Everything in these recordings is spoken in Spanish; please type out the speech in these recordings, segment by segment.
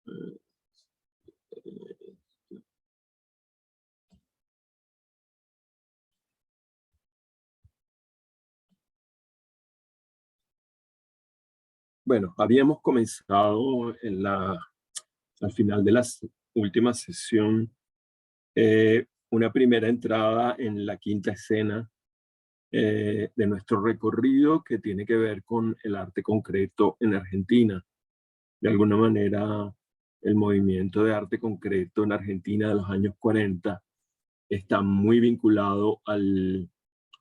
Eh, Bueno, habíamos comenzado al final de la última sesión una primera entrada en la quinta escena de nuestro recorrido que tiene que ver con el arte concreto en Argentina. De alguna manera, el movimiento de arte concreto en Argentina de los años 40 está muy vinculado al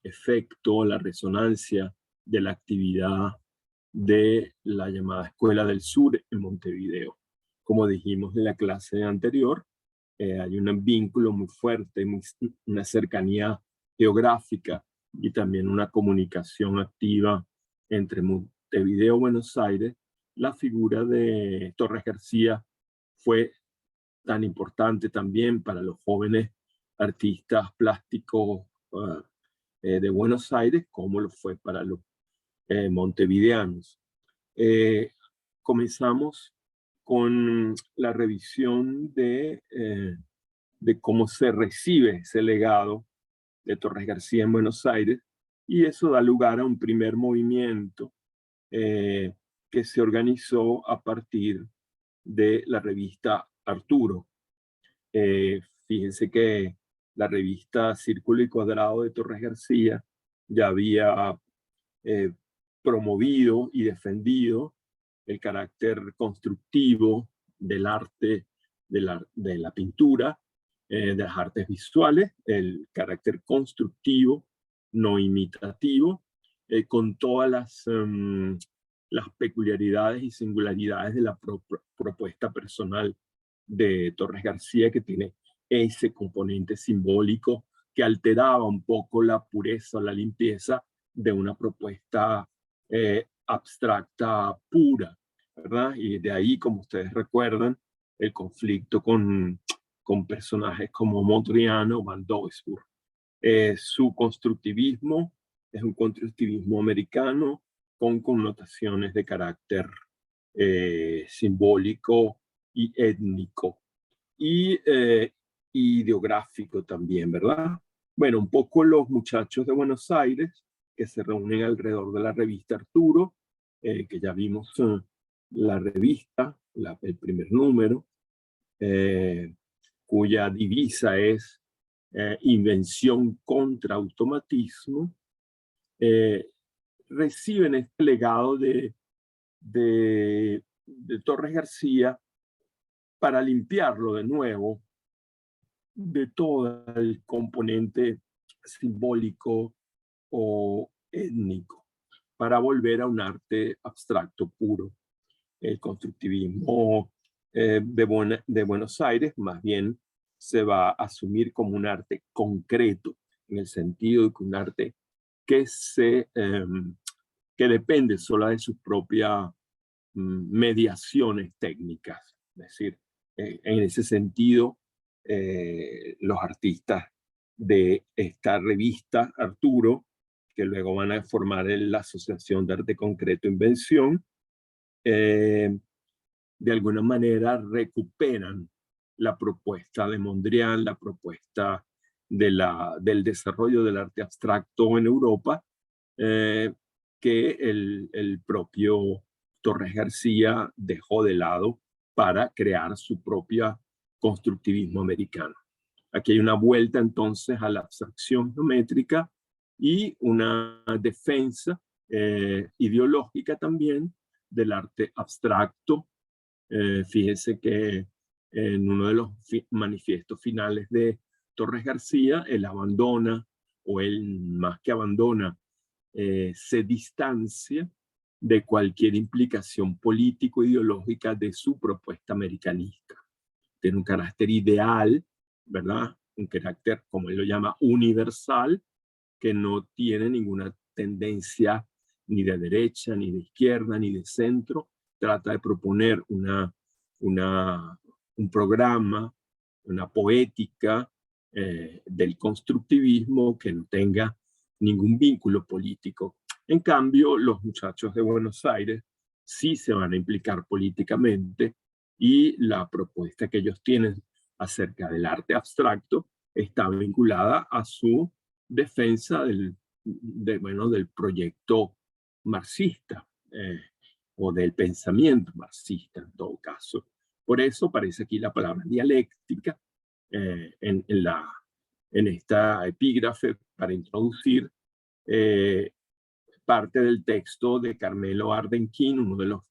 efecto, la resonancia de la actividad de la llamada Escuela del Sur en Montevideo. Como dijimos en la clase anterior, hay un vínculo muy fuerte, una cercanía geográfica y también una comunicación activa entre Montevideo y Buenos Aires. La figura de Torres García fue tan importante también para los jóvenes artistas plásticos de Buenos Aires como lo fue para los montevideanos. Eh, Comenzamos con la revisión de cómo se recibe ese legado de Torres García en Buenos Aires, y eso da lugar a un primer movimiento eh, que se organizó a partir de la revista Arturo. Fíjense que la revista Círculo y Cuadrado de Torres García ya había eh, promovido y defendido el carácter constructivo del arte, de la pintura, de las artes visuales, el carácter constructivo, no imitativo, con todas las peculiaridades y singularidades de la propuesta personal de Torres García, que tiene ese componente simbólico que alteraba un poco la pureza o la limpieza de una propuesta abstracta pura, ¿verdad? Y de ahí, como ustedes recuerdan, el conflicto con personajes como Mondrian o Van Doesburg. Su constructivismo es un constructivismo americano con connotaciones de carácter simbólico y étnico y ideográfico también, ¿verdad? Bueno, un poco los muchachos de Buenos Aires que se reúnen alrededor de la revista Arturo, que ya vimos la revista, el primer número, eh, cuya divisa es invención contra automatismo, eh, reciben este legado de Torres García para limpiarlo de nuevo de todo el componente simbólico o étnico para volver a un arte abstracto puro. El constructivismo de Buenos Aires más bien se va a asumir como un arte concreto, en el sentido de que un arte que, que depende solo de sus propias mediaciones técnicas. Es decir, en ese sentido, los artistas de esta revista, Arturo, que luego van a formar la Asociación de Arte Concreto Invención, de alguna manera recuperan la propuesta de Mondrian, la propuesta del desarrollo del arte abstracto en Europa, que el propio Torres García dejó de lado para crear su propio constructivismo americano. Aquí hay una vuelta entonces a la abstracción geométrica y una defensa ideológica también del arte abstracto. Fíjense que en uno de los manifiestos finales de Torres García, él abandona, o él más que abandona, se distancia de cualquier implicación político-ideológica de su propuesta americanista. Tiene un carácter ideal, ¿verdad? Un carácter, como él lo llama, universal, que no tiene ninguna tendencia ni de derecha, ni de izquierda, ni de centro. Trata de proponer un programa, una poética del constructivismo que no tenga ningún vínculo político. En cambio, los muchachos de Buenos Aires sí se van a implicar políticamente y la propuesta que ellos tienen acerca del arte abstracto está vinculada a su defensa del proyecto marxista, o del pensamiento marxista en todo caso. Por eso aparece aquí la palabra dialéctica en esta epígrafe para introducir parte del texto de Carmelo Ardenquín, uno de los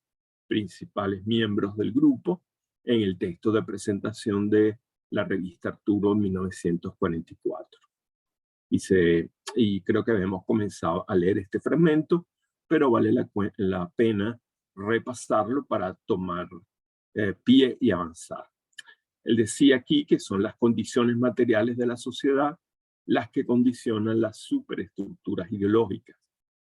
principales miembros del grupo, en el texto de presentación de la revista Arturo en 1944. Y creo que hemos comenzado a leer este fragmento, pero vale la pena repasarlo para tomar pie y avanzar. Él decía aquí que son las condiciones materiales de la sociedad las que condicionan las superestructuras ideológicas.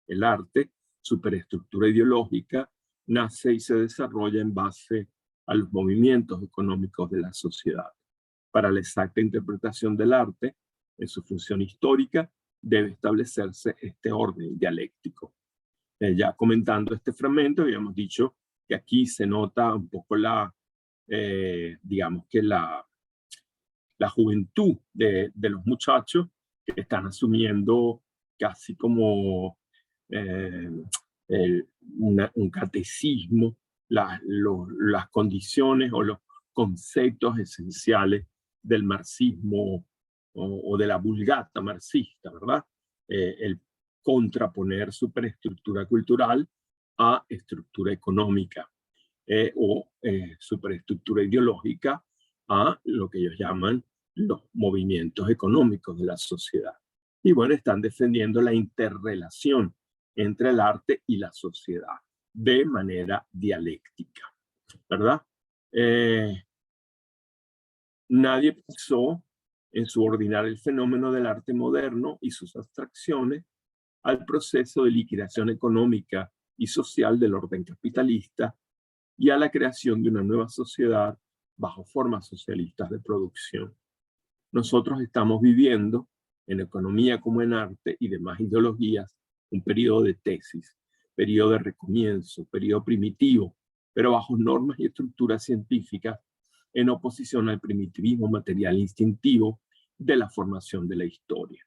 El arte, superestructura ideológica, nace y se desarrolla en base a los movimientos económicos de la sociedad. Para la exacta interpretación del arte, en su función histórica, debe establecerse este orden dialéctico. Ya comentando este fragmento, habíamos dicho que aquí se nota un poco digamos que la juventud de los muchachos que están asumiendo casi como un catecismo, las condiciones o los conceptos esenciales del marxismo o de la vulgata marxista, ¿verdad? El contraponer superestructura cultural a estructura económica o superestructura ideológica a lo que ellos llaman los movimientos económicos de la sociedad. Y bueno, están defendiendo la interrelación entre el arte y la sociedad de manera dialéctica, ¿verdad? Nadie pensó en subordinar el fenómeno del arte moderno y sus abstracciones al proceso de liquidación económica y social del orden capitalista y a la creación de una nueva sociedad bajo formas socialistas de producción. Nosotros estamos viviendo, en economía como en arte y demás ideologías, un periodo de tesis, periodo de recomienzo, periodo primitivo, pero bajo normas y estructuras científicas en oposición al primitivismo material instintivo de la formación de la historia.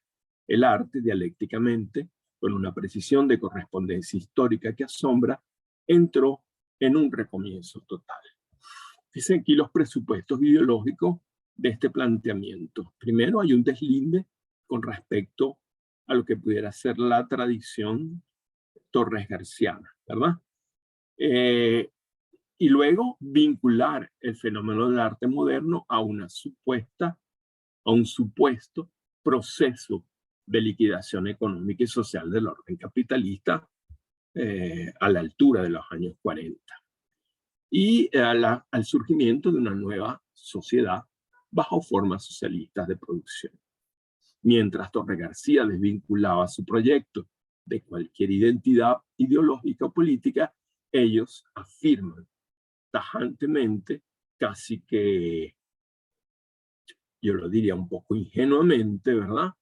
El arte, dialécticamente, con una precisión de correspondencia histórica que asombra, entró en un recomienzo total. Dicen aquí los presupuestos ideológicos de este planteamiento. Primero, hay un deslinde con respecto a lo que pudiera ser la tradición torres-garciana, ¿verdad? Y luego vincular el fenómeno del arte moderno a un supuesto proceso de liquidación económica y social del orden capitalista a la altura de los años 40. Y al surgimiento de una nueva sociedad bajo formas socialistas de producción. Mientras Torres García desvinculaba su proyecto de cualquier identidad ideológica o política, ellos afirman tajantemente, casi que, yo lo diría un poco ingenuamente, ¿verdad?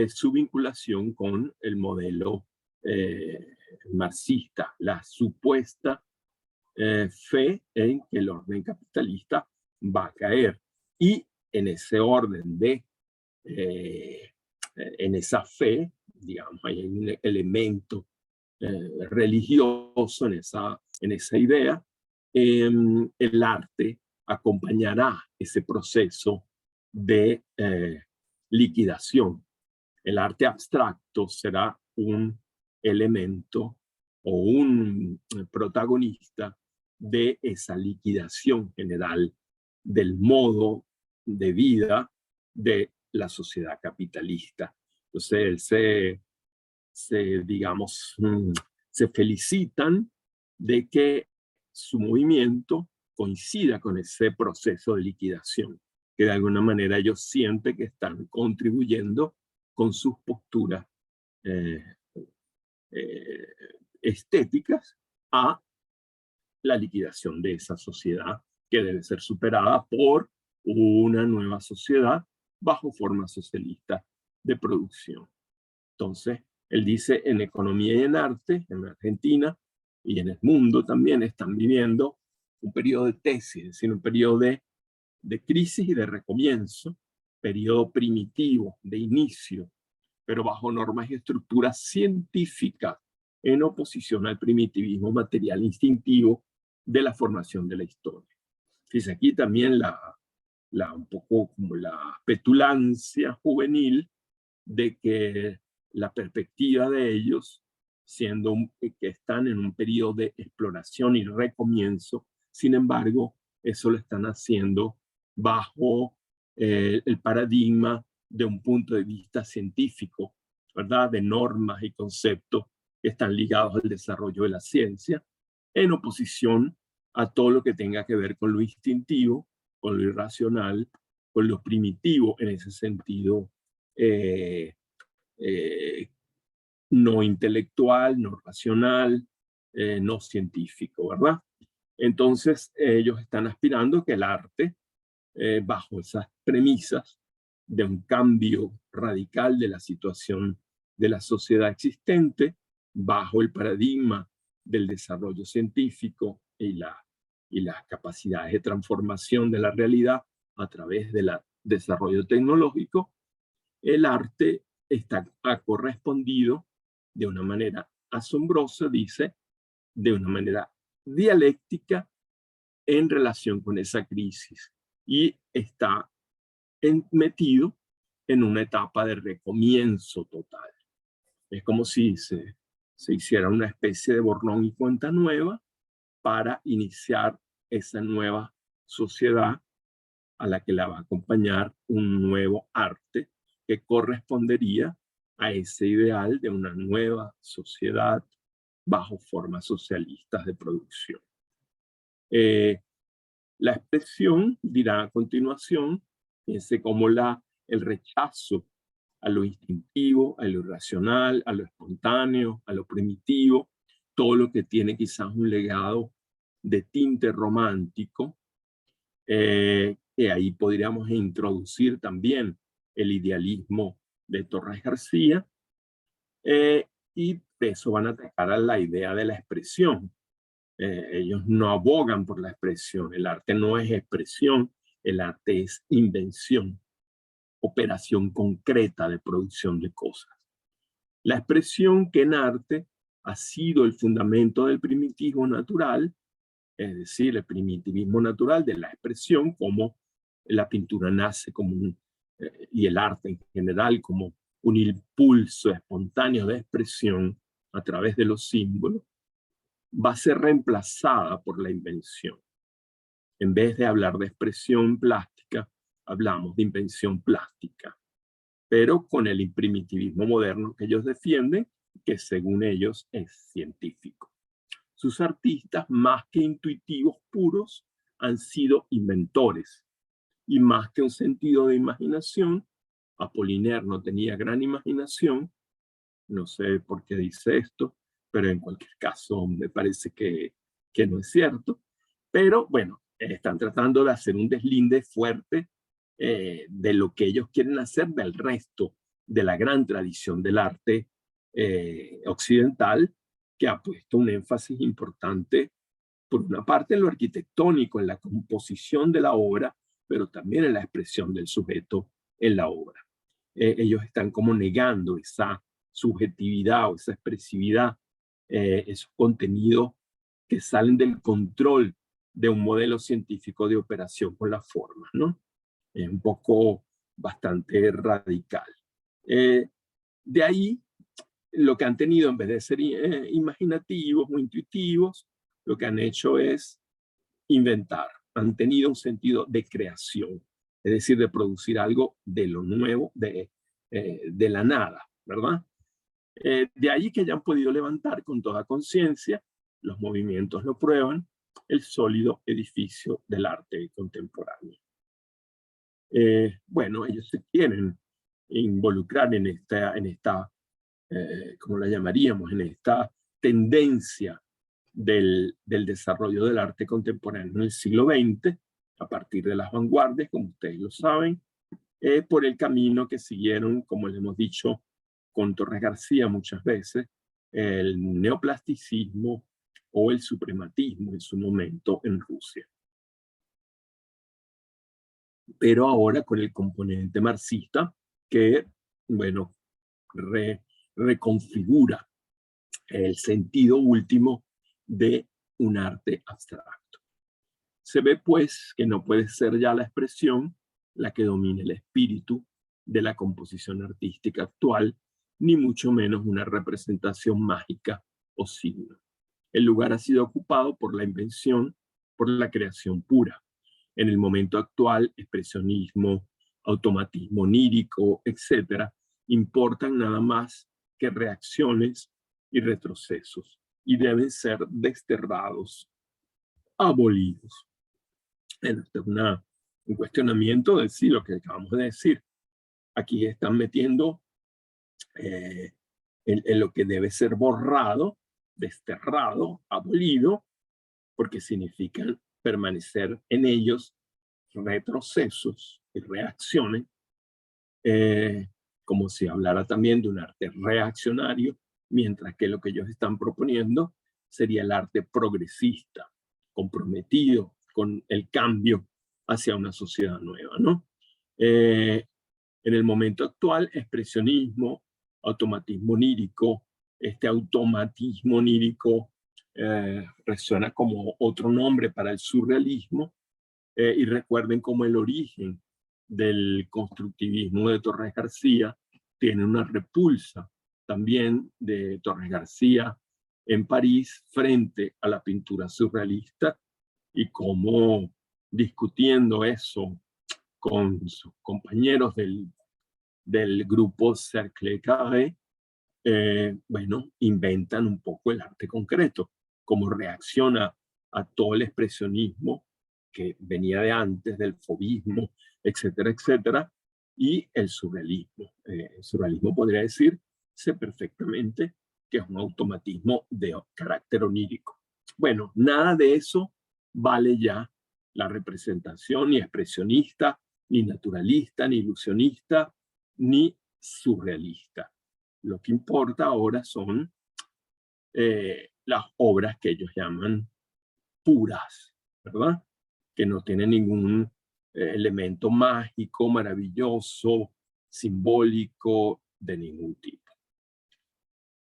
Su vinculación con el modelo marxista, la supuesta fe en que el orden capitalista va a caer. Y en ese orden en esa fe, digamos, hay un elemento religioso en esa idea, el arte acompañará ese proceso de liquidación. El arte abstracto será un elemento o un protagonista de esa liquidación general del modo de vida de la sociedad capitalista. Entonces, digamos, se felicitan de que su movimiento coincida con ese proceso de liquidación, que de alguna manera ellos sienten que están contribuyendo con sus posturas estéticas a la liquidación de esa sociedad que debe ser superada por una nueva sociedad bajo formas socialistas de producción. Entonces, él dice, en economía y en arte, en Argentina y en el mundo también están viviendo un periodo de tesis, es decir, un periodo de crisis y de recomienzo, periodo primitivo, de inicio, pero bajo normas y estructuras científicas, en oposición al primitivismo material instintivo de la formación de la historia. Fíjense aquí también un poco como la petulancia juvenil de que la perspectiva de ellos, siendo que están en un periodo de exploración y recomienzo, sin embargo, eso lo están haciendo bajo el paradigma de un punto de vista científico, ¿verdad? De normas y conceptos que están ligados al desarrollo de la ciencia, en oposición a todo lo que tenga que ver con lo instintivo, con lo irracional, con lo primitivo en ese sentido no intelectual, no racional, no científico, ¿verdad? Entonces ellos están aspirando que el arte, bajo esas premisas de un cambio radical de la situación de la sociedad existente, bajo el paradigma del desarrollo científico y las capacidades de transformación de la realidad a través del desarrollo tecnológico, el arte ha correspondido de una manera asombrosa, dice, de una manera dialéctica en relación con esa crisis y está metido en una etapa de recomienzo total. Es como si se hiciera una especie de borrón y cuenta nueva para iniciar esa nueva sociedad a la que la va a acompañar un nuevo arte que correspondería a ese ideal de una nueva sociedad bajo formas socialistas de producción. La expresión, dirá a continuación, fíjense cómo el rechazo a lo instintivo, a lo irracional, a lo espontáneo, a lo primitivo, todo lo que tiene quizás un legado de tinte romántico, que ahí podríamos introducir también el idealismo de Torres García, y de eso van a atacar a la idea de la expresión. Ellos no abogan por la expresión, el arte no es expresión, el arte es invención, operación concreta de producción de cosas. La expresión que en arte ha sido el fundamento del primitivismo natural, es decir, el primitivismo natural de la expresión, como la pintura nace como y el arte en general como un impulso espontáneo de expresión a través de los símbolos, va a ser reemplazada por la invención. En vez de hablar de expresión plástica, hablamos de invención plástica, pero con el primitivismo moderno que ellos defienden, que según ellos es científico. Sus artistas, más que intuitivos puros, han sido inventores. Y más que un sentido de imaginación, Apollinaire no tenía gran imaginación, no sé por qué dice esto, pero en cualquier caso me parece que no es cierto. Pero bueno, están tratando de hacer un deslinde fuerte de lo que ellos quieren hacer del resto de la gran tradición del arte occidental, que ha puesto un énfasis importante, por una parte en lo arquitectónico, en la composición de la obra, pero también en la expresión del sujeto en la obra. Ellos están como negando esa subjetividad o esa expresividad, esos contenidos que salen del control de un modelo científico de operación con las formas, ¿no? Es un poco bastante radical. De ahí, lo que han tenido, en vez de ser imaginativos o intuitivos, lo que han hecho es inventar. Han tenido un sentido de creación, es decir, de producir algo de lo nuevo, de la nada, ¿verdad? De ahí que hayan podido levantar con toda conciencia, los movimientos lo prueban, el sólido edificio del arte contemporáneo. Bueno, ellos se quieren involucrar en esta ¿cómo la llamaríamos? En esta tendencia del desarrollo del arte contemporáneo en el siglo XX, a partir de las vanguardias, como ustedes lo saben, por el camino que siguieron, como les hemos dicho, con Torres García muchas veces, el neoplasticismo o el suprematismo en su momento en Rusia. Pero ahora con el componente marxista que, bueno, reconfigura el sentido último de un arte abstracto. Se ve pues que no puede ser ya la expresión la que domine el espíritu de la composición artística actual, ni mucho menos una representación mágica o signo. El lugar ha sido ocupado por la invención, por la creación pura. En el momento actual, expresionismo, automatismo onírico, etc., importan nada más que reacciones y retrocesos, y deben ser desterrados, abolidos. Este es un cuestionamiento de sí, lo que acabamos de decir. Aquí están metiendo en lo que debe ser borrado, desterrado, abolido, porque significan permanecer en ellos retrocesos y reacciones, como si hablara también de un arte reaccionario, mientras que lo que ellos están proponiendo sería el arte progresista, comprometido con el cambio hacia una sociedad nueva, ¿no? En el momento actual, expresionismo, automatismo onírico, este automatismo onírico resuena como otro nombre para el surrealismo, y recuerden cómo el origen del constructivismo de Torres García tiene una repulsa también de Torres García en París frente a la pintura surrealista, y cómo discutiendo eso con sus compañeros del grupo Cercle Carré, bueno, inventan un poco el arte concreto, cómo reacciona a todo el expresionismo que venía de antes, del fauvismo, etcétera, etcétera, y el surrealismo. El surrealismo podría decirse perfectamente que es un automatismo de carácter onírico. Bueno, nada de eso vale ya la representación ni expresionista, ni naturalista, ni ilusionista, ni surrealista. Lo que importa ahora son las obras que ellos llaman puras, ¿verdad? Que no tienen ningún elemento mágico, maravilloso, simbólico, de ningún tipo.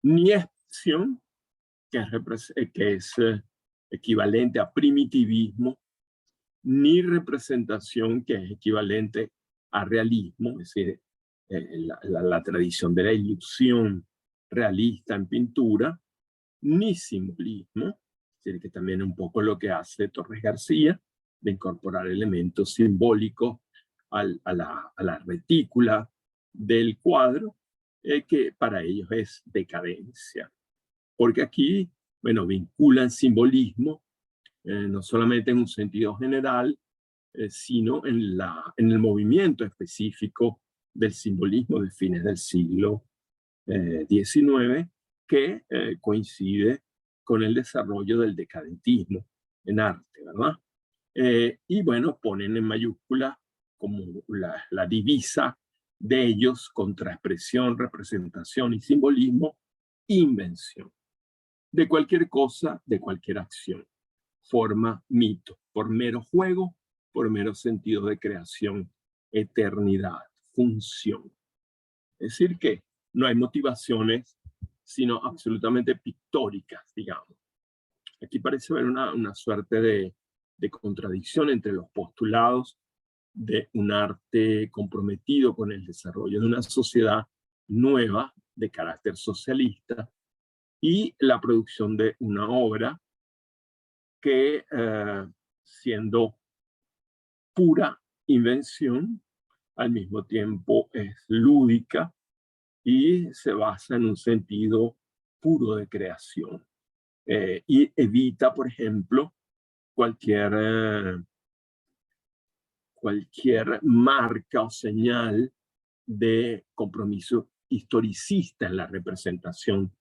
Ni expresión, que es equivalente a primitivismo, ni representación, que es equivalente a realismo, es decir, la tradición de la ilusión realista en pintura, ni simbolismo, es decir, que también es un poco lo que hace Torres García, de incorporar elementos simbólicos a la retícula del cuadro, que para ellos es decadencia. Porque aquí, bueno, vinculan simbolismo, no solamente en un sentido general, sino en el movimiento específico del simbolismo de fines del siglo XIX, que coincide con el desarrollo del decadentismo en arte, ¿verdad? Y bueno, ponen en mayúscula como la divisa de ellos contra expresión, representación y simbolismo, invención. De cualquier cosa, de cualquier acción, forma, mito, por mero juego, por mero sentido de creación, eternidad, función. Es decir, que no hay motivaciones, sino absolutamente pictóricas, digamos. Aquí parece haber una suerte de contradicción entre los postulados de un arte comprometido con el desarrollo de una sociedad nueva de carácter socialista y la producción de una obra que, siendo pura invención, al mismo tiempo es lúdica y se basa en un sentido puro de creación. Y evita, por ejemplo, cualquier marca o señal de compromiso historicista en la representación,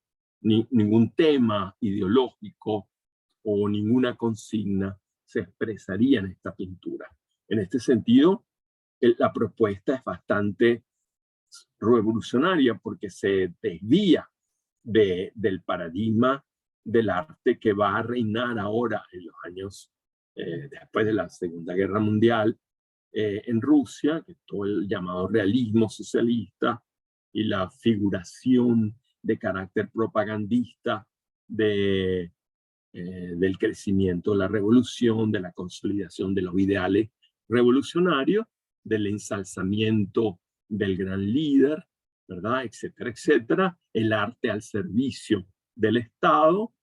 ningún tema ideológico o ninguna consigna se expresaría en esta pintura. En este sentido, la propuesta es bastante revolucionaria porque se desvía del paradigma del arte que va a reinar ahora en los años después de la Segunda Guerra Mundial en Rusia, que es todo el llamado realismo socialista y la figuración de carácter propagandista del crecimiento de la revolución, de la consolidación de los ideales revolucionarios, del ensalzamiento del gran líder, ¿verdad? Etcétera, etcétera. El arte al servicio del Estado.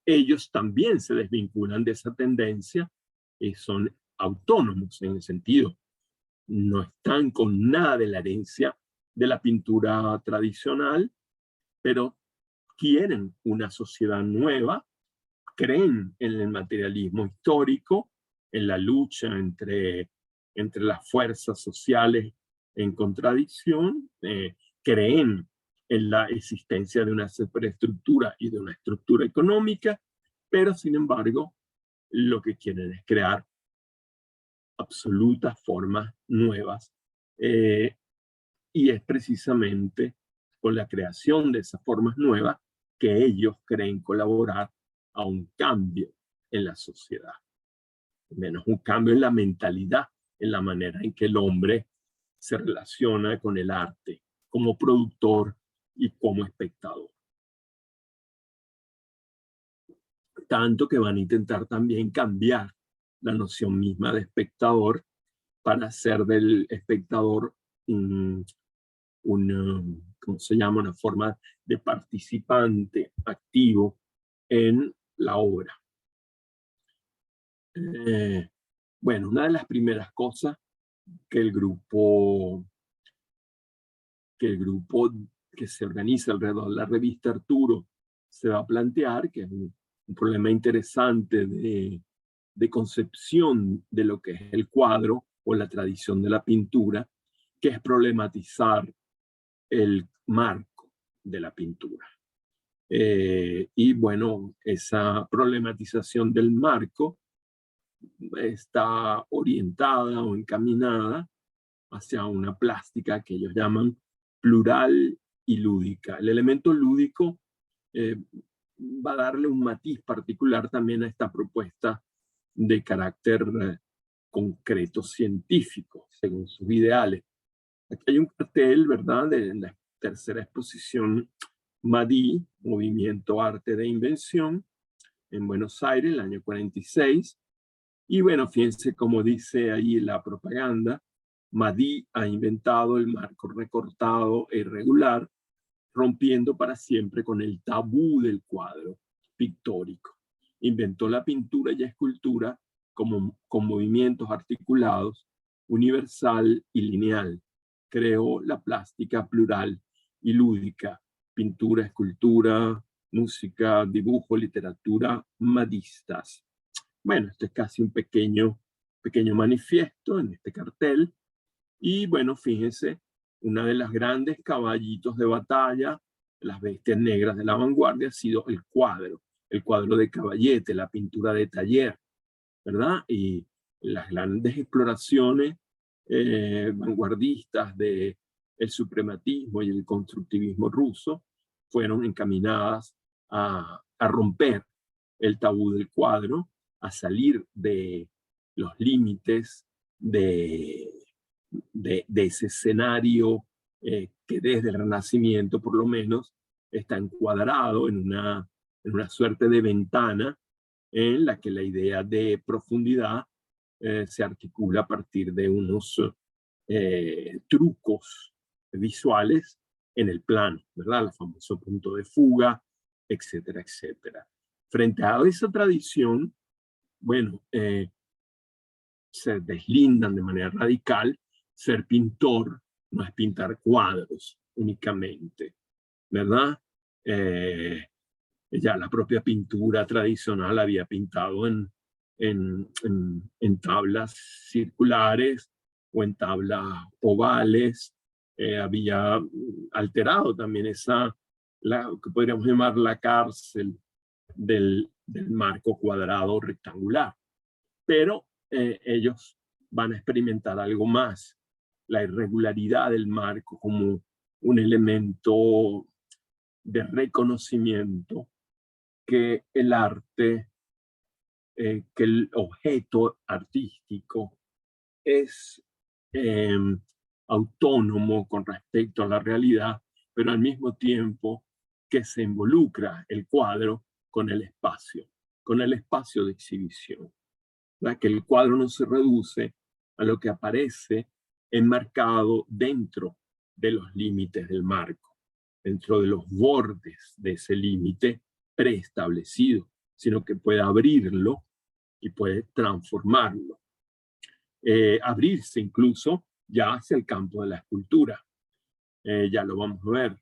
Ellos también se desvinculan de esa tendencia y son autónomos en el sentido. No están con nada de la herencia de la pintura tradicional, pero quieren una sociedad nueva, creen en el materialismo histórico, en la lucha entre las fuerzas sociales en contradicción, creen en la existencia de una superestructura y de una estructura económica, pero sin embargo lo que quieren es crear absolutas formas nuevas, y es precisamente con la creación de esas formas nuevas que ellos creen colaborar a un cambio en la sociedad, menos un cambio en la mentalidad, en la manera en que el hombre se relaciona con el arte como productor y como espectador. Tanto que van a intentar también cambiar la noción misma de espectador para hacer del espectador ¿cómo se llama? Una forma de participante activo en la obra. Bueno, una de las primeras cosas que el grupo que se organiza alrededor de la revista Arturo se va a plantear, que es un problema interesante de concepción de lo que es el cuadro o la tradición de la pintura, que es problematizar el marco de la pintura. Y bueno, esa problematización del marco está orientada o encaminada hacia una plástica que ellos llaman plural y lúdica. El elemento lúdico va a darle un matiz particular también a esta propuesta de carácter concreto científico, según sus ideales. Aquí hay un cartel, ¿verdad?, de la tercera exposición MADI, Movimiento Arte de Invención, en Buenos Aires, el año 46. Y bueno, fíjense cómo dice ahí la propaganda: MADI ha inventado el marco recortado e irregular, rompiendo para siempre con el tabú del cuadro pictórico. Inventó la pintura y escultura con movimientos articulados, universal y lineal. Creó la plástica plural y lúdica, pintura, escultura, música, dibujo, literatura, madistas. Bueno, este es casi un pequeño manifiesto en este cartel. Y bueno, fíjense, una de las grandes caballitos de batalla, las bestias negras de la vanguardia, ha sido el cuadro de Caballete, la pintura de taller, ¿verdad? Y las grandes exploraciones vanguardistas del suprematismo y el constructivismo ruso fueron encaminadas a romper el tabú del cuadro, a salir de los límites de ese escenario que desde el Renacimiento, por lo menos, está encuadrado en una suerte de ventana en la que la idea de profundidad se articula a partir de unos trucos visuales en el plano, ¿verdad? El famoso punto de fuga, etcétera, etcétera. Frente a esa tradición, bueno, se deslindan de manera radical. Ser pintor no es pintar cuadros únicamente, ¿verdad? Ya la propia pintura tradicional había pintado en tablas circulares o en tablas ovales, había alterado también lo que podríamos llamar la cárcel del marco cuadrado rectangular. Pero ellos van a experimentar algo más, la irregularidad del marco como un elemento de reconocimiento que el arte, que el objeto artístico es autónomo con respecto a la realidad, pero al mismo tiempo que se involucra el cuadro con el espacio de exhibición. ¿Verdad? Que el cuadro no se reduce a lo que aparece enmarcado dentro de los límites del marco, dentro de los bordes de ese límite preestablecido, sino que puede abrirlo y puede transformarlo. Abrirse incluso ya hacia el campo de la escultura. Ya lo vamos a ver.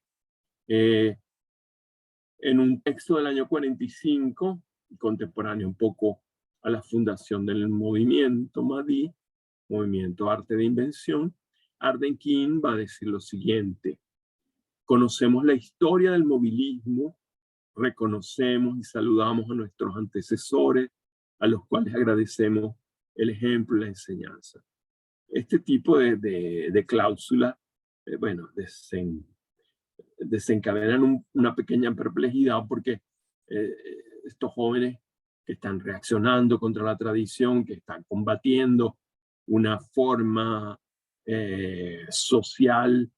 En un texto del año 45, contemporáneo un poco a la fundación del movimiento Mahdi, Movimiento Arte de Invención, Ardenkin va a decir lo siguiente: conocemos la historia del movilismo, reconocemos y saludamos a nuestros antecesores, a los cuales agradecemos el ejemplo y la enseñanza. Este tipo de cláusula, bueno, desencadenan una pequeña perplejidad porque estos jóvenes que están reaccionando contra la tradición, que están combatiendo una forma social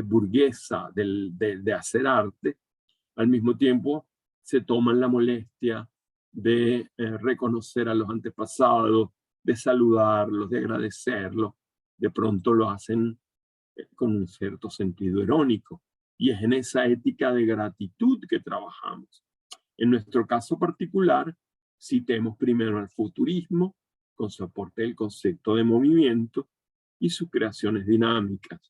burguesa de hacer arte, al mismo tiempo se toman la molestia de reconocer a los antepasados, de saludarlos, de agradecerlos. De pronto lo hacen con un cierto sentido irónico. Y es en esa ética de gratitud que trabajamos. En nuestro caso particular, citemos primero al futurismo, con su aporte del concepto de movimiento y sus creaciones dinámicas,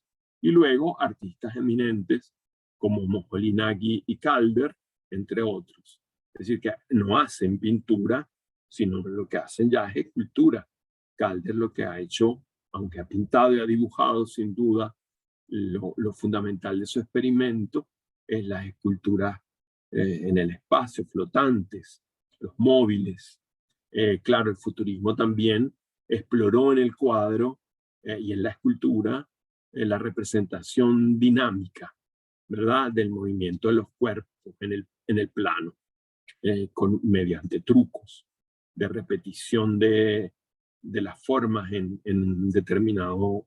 y luego artistas eminentes como Moholy-Nagy y Calder, entre otros. Es decir, que no hacen pintura, sino lo que hacen ya es escultura. Calder lo que ha hecho, aunque ha pintado y ha dibujado sin duda, lo fundamental de su experimento es las esculturas en el espacio, flotantes, los móviles. Claro, el futurismo también exploró en el cuadro y en la escultura la representación dinámica, ¿verdad?, del movimiento de los cuerpos en el plano, mediante trucos de repetición de las formas en determinado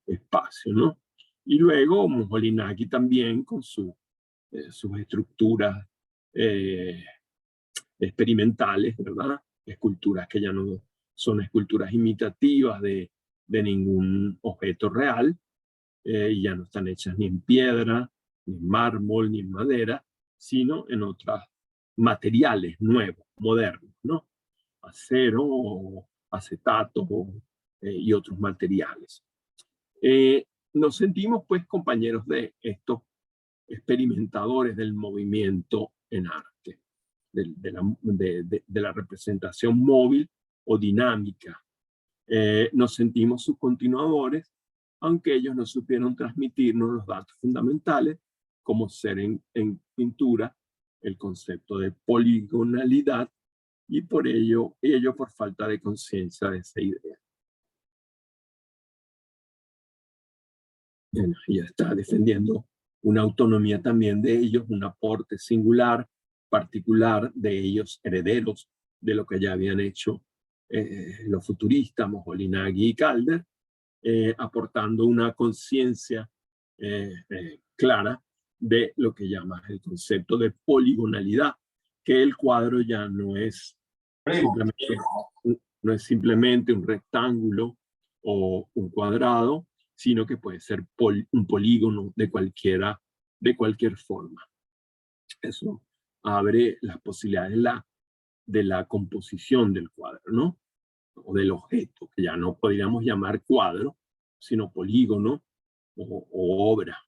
espacio, ¿no? Y luego Moholy-Nagy también con sus estructuras experimentales, ¿verdad? Esculturas que ya no son esculturas imitativas de ningún objeto real, y ya no están hechas ni en piedra, ni en mármol, ni en madera, sino en otros materiales nuevos, modernos, ¿no? Acero, acetato y otros materiales. Nos sentimos pues compañeros de estos experimentadores del movimiento en arte, de la representación móvil o dinámica. Nos sentimos sus continuadores, aunque ellos no supieron transmitirnos los datos fundamentales, como ser en pintura el concepto de poligonalidad, y por ello por falta de conciencia de esa idea. Bueno, ella está defendiendo una autonomía también de ellos, un aporte singular, particular de ellos, herederos de lo que ya habían hecho los futuristas, Moholy-Nagy y Calder, aportando una conciencia clara de lo que llamas el concepto de poligonalidad, que el cuadro ya no es simplemente un rectángulo o un cuadrado, sino que puede ser un polígono de cualquier forma. Eso abre las posibilidades de la composición del cuadro, ¿no? O del objeto, que ya no podríamos llamar cuadro, sino polígono o obra.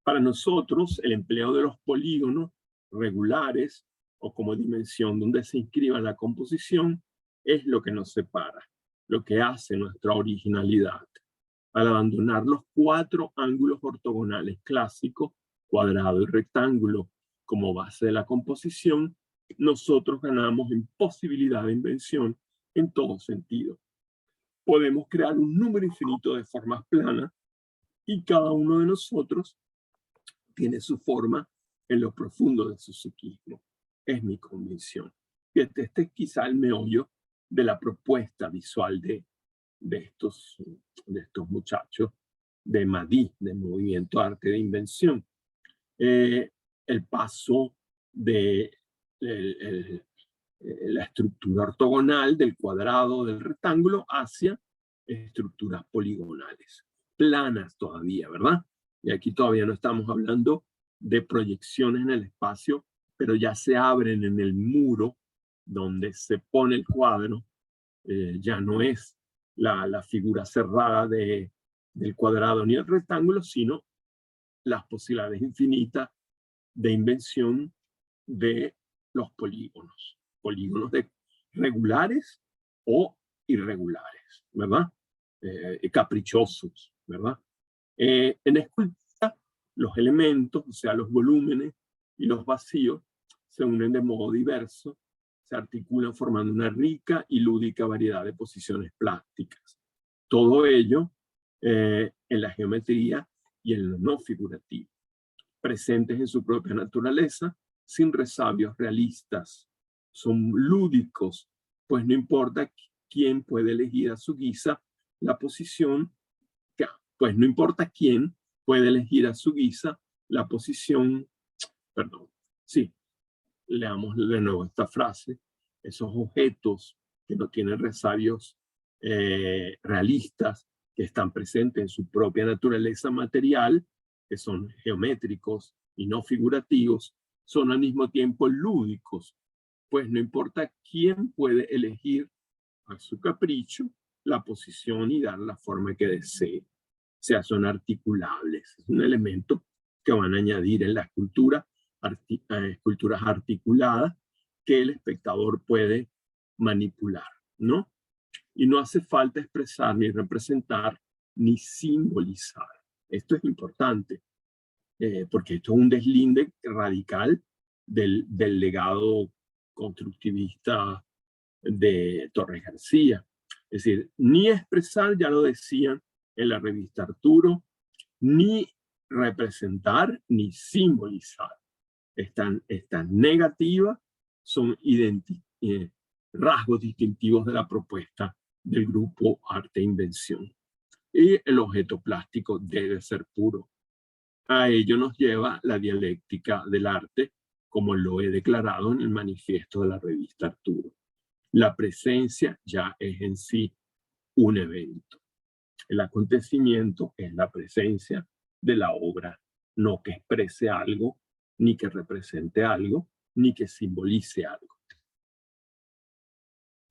Para nosotros, el empleo de los polígonos regulares o como dimensión donde se inscriba la composición es lo que nos separa, lo que hace nuestra originalidad. Al abandonar los 4 ángulos ortogonales clásicos, cuadrado y rectángulo, como base de la composición, nosotros ganamos en posibilidad de invención en todo sentido. Podemos crear un número infinito de formas planas y cada uno de nosotros tiene su forma en lo profundo de su psiquismo. es mi convicción. Este es quizá el meollo de la propuesta visual de estos muchachos de MADI, del Movimiento Arte de Invención. El paso de la estructura ortogonal del cuadrado, del rectángulo, hacia estructuras poligonales, planas todavía, ¿verdad? Y aquí todavía no estamos hablando de proyecciones en el espacio, pero ya se abren en el muro donde se pone el cuadro. Ya no es la figura cerrada del cuadrado ni el rectángulo, sino las posibilidades infinitas de invención de los polígonos. Polígonos regulares o irregulares, ¿verdad? Caprichosos, ¿verdad? En escultura, los elementos, o sea, los volúmenes y los vacíos, se unen de modo diverso, se articulan formando una rica y lúdica variedad de posiciones plásticas. Todo ello en la geometría y en lo no figurativo, presentes en su propia naturaleza, sin resabios realistas. Son lúdicos, pues no importa quién puede elegir a su guisa la posición, pues no importa quién puede elegir a su guisa la posición, perdón, sí, leamos de nuevo esta frase, esos objetos que no tienen resabios realistas, que están presentes en su propia naturaleza material, que son geométricos y no figurativos, son al mismo tiempo lúdicos, pues no importa quién puede elegir a su capricho la posición y dar la forma que desee. O sea, son articulables. Es un elemento que van a añadir en la escultura, esculturas articuladas que el espectador puede manipular, ¿no? Y no hace falta expresar, ni representar, ni simbolizar. Esto es importante, porque esto es un deslinde radical del legado constructivista de Torres García. Es decir, ni expresar, ya lo decían en la revista Arturo, ni representar, ni simbolizar. Estas negativas son rasgos distintivos de la propuesta del grupo Arte e Invención. Y el objeto plástico debe ser puro. A ello nos lleva la dialéctica del arte, como lo he declarado en el manifiesto de la revista Arturo. La presencia ya es en sí un evento. El acontecimiento es la presencia de la obra, no que exprese algo, ni que represente algo, ni que simbolice algo.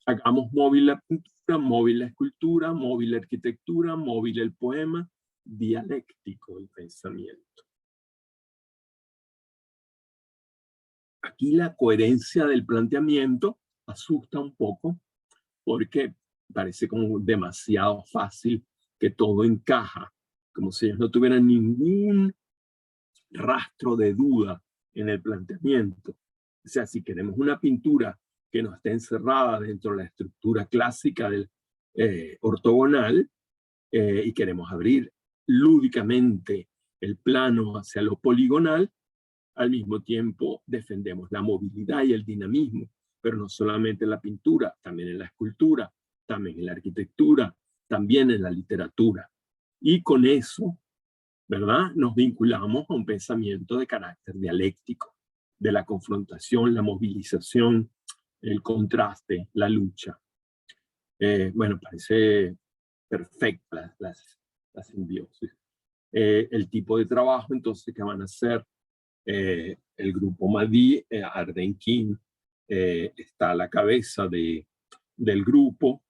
Hagamos móvil la pintura, móvil la escultura, móvil la arquitectura, móvil el poema, dialéctico el pensamiento. Aquí la coherencia del planteamiento asusta un poco porque parece como demasiado fácil que todo encaja, como si ellos no tuvieran ningún rastro de duda en el planteamiento. O sea, si queremos una pintura que no esté encerrada dentro de la estructura clásica del ortogonal y queremos abrir lúdicamente el plano hacia lo poligonal, al mismo tiempo defendemos la movilidad y el dinamismo, pero no solamente en la pintura, también en la escultura, también en la arquitectura, también en la literatura. Y con eso, ¿verdad?, nos vinculamos a un pensamiento de carácter dialéctico, de la confrontación, la movilización, el contraste, la lucha. Bueno, parece perfecta la simbiosis. El tipo de trabajo, entonces, que van a hacer el grupo MADI, Ardenquín está a la cabeza del grupo,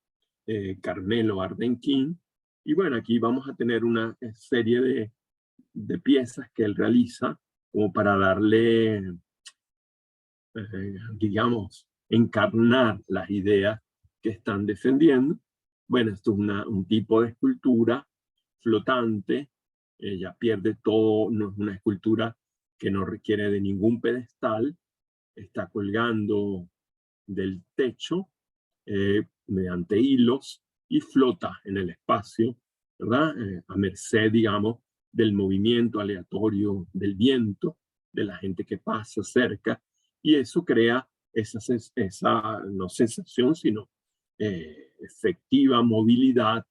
Carmelo Ardenquín, y bueno, aquí vamos a tener una serie de piezas que él realiza como para darle, digamos, encarnar las ideas que están defendiendo. Bueno, esto es un tipo de escultura flotante, ya pierde todo, no es una escultura que no requiere de ningún pedestal, está colgando del techo mediante hilos y flota en el espacio, ¿verdad? A merced, digamos, del movimiento aleatorio del viento, de la gente que pasa cerca y eso crea esa no sensación, sino efectiva movilidad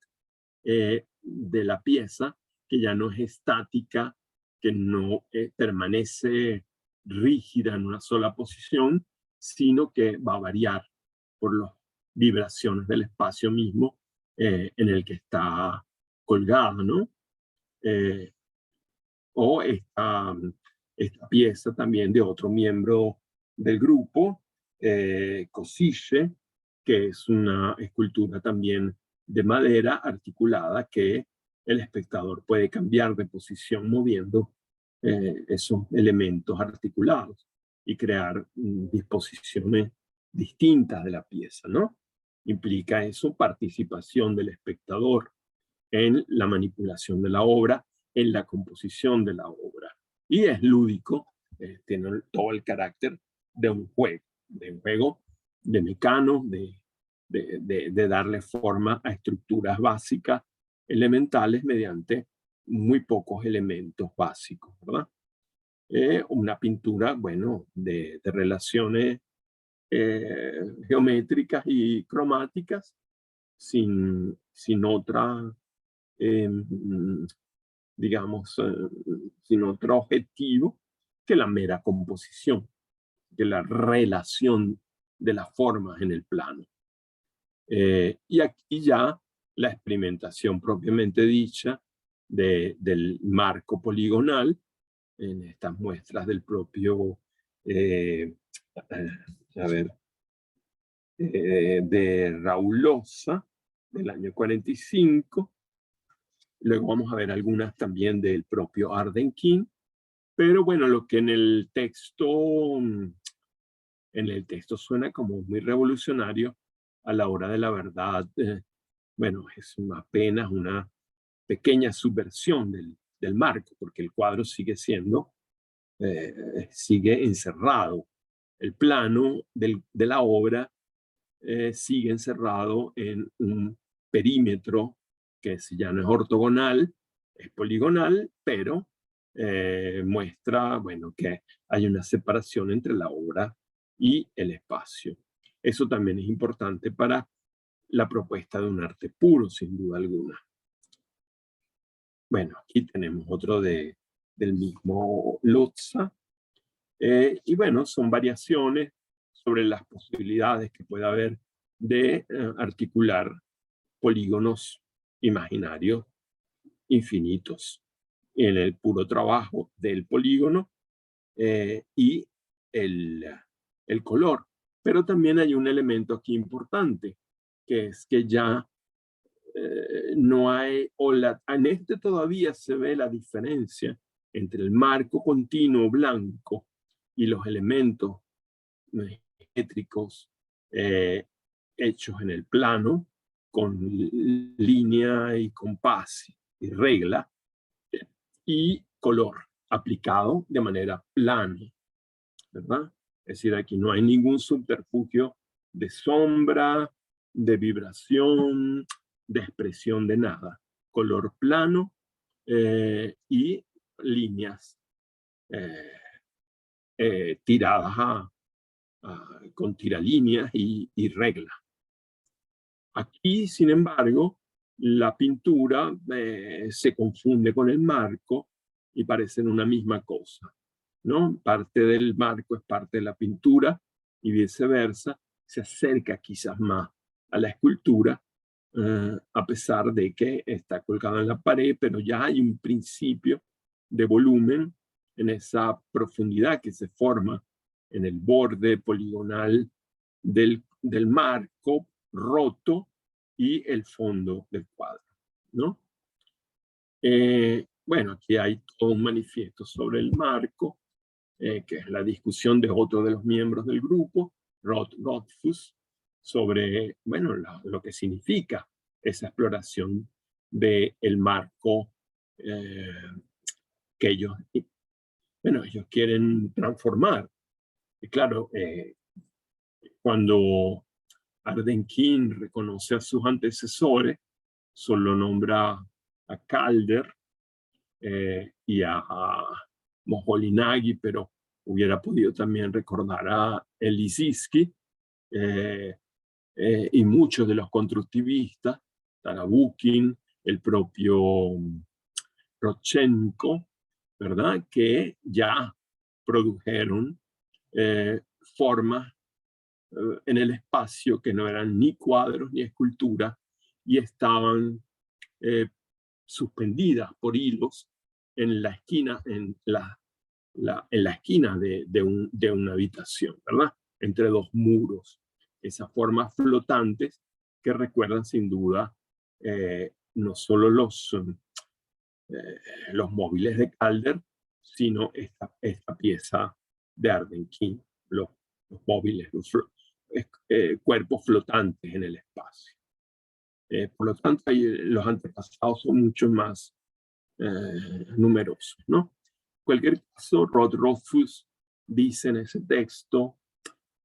de la pieza, que ya no es estática, que no permanece rígida en una sola posición, sino que va a variar por las vibraciones del espacio mismo en el que está colgada, ¿no? O esta pieza también de otro miembro del grupo, Cosille, que es una escultura también de madera articulada que el espectador puede cambiar de posición moviendo esos elementos articulados y crear disposiciones distintas de la pieza, ¿no? Implica eso participación del espectador en la manipulación de la obra, en la composición de la obra. Y es lúdico, tiene todo el carácter de un juego de mecanos, de darle forma a estructuras básicas, elementales, mediante muy pocos elementos básicos, ¿verdad? Una pintura, bueno, de relaciones geométricas y cromáticas, sin otra, digamos, sin otro objetivo que la mera composición, que la relación de las formas en el plano. Y aquí ya la experimentación propiamente dicha del marco poligonal en estas muestras del propio, a ver, de Raúl Loza, del año 45. Luego vamos a ver algunas también del propio Arden King. Pero bueno, lo que en el texto suena como muy revolucionario, a la hora de la verdad, bueno, es apenas una pequeña subversión del marco, porque el cuadro sigue siendo, sigue encerrado. El plano de la obra sigue encerrado en un perímetro que ya no es ortogonal, es poligonal, pero muestra, bueno, que hay una separación entre la obra y el espacio. Eso también es importante para la propuesta de un arte puro, sin duda alguna. Bueno, aquí tenemos otro del mismo Loza. Y bueno, son variaciones sobre las posibilidades que puede haber de articular polígonos imaginarios infinitos en el puro trabajo del polígono y el color. Pero también hay un elemento aquí importante, que es que ya no hay, en este todavía se ve la diferencia entre el marco continuo blanco y los elementos geométricos hechos en el plano, con línea y compás y regla, y color aplicado de manera plana, ¿verdad? Es decir, aquí no hay ningún subterfugio de sombra, de vibración, de expresión de nada. Color plano y líneas tiradas con tiralíneas y reglas. Aquí, sin embargo, la pintura se confunde con el marco y parecen una misma cosa, ¿no? Parte del marco es parte de la pintura y viceversa. Se acerca quizás más a la escultura, a pesar de que está colgada en la pared, pero ya hay un principio de volumen en esa profundidad que se forma en el borde poligonal del marco roto y el fondo del cuadro, ¿no? Bueno, aquí hay todo un manifiesto sobre el marco, que es la discusión de otro de los miembros del grupo, Rothfuss, sobre, bueno, lo que significa esa exploración del marco que ellos quieren transformar. Y claro, cuando Arden King reconoce a sus antecesores, solo nombra a Calder y a Moholy-Nagy, pero hubiera podido también recordar a Lissitzky y muchos de los constructivistas, Tarabukin, el propio Rodchenko, ¿verdad? Que ya produjeron formas en el espacio que no eran ni cuadros ni esculturas y estaban suspendidas por hilos en la esquina, en la esquina de una habitación, ¿verdad? Entre dos muros. Esas formas flotantes que recuerdan sin duda no solo los móviles de Calder, sino esta pieza de Ardenkin, los móviles, cuerpos flotantes en el espacio. Por lo tanto, los antepasados son mucho más numerosos, ¿no? En cualquier caso, Rod Rothfuss dice en ese texto: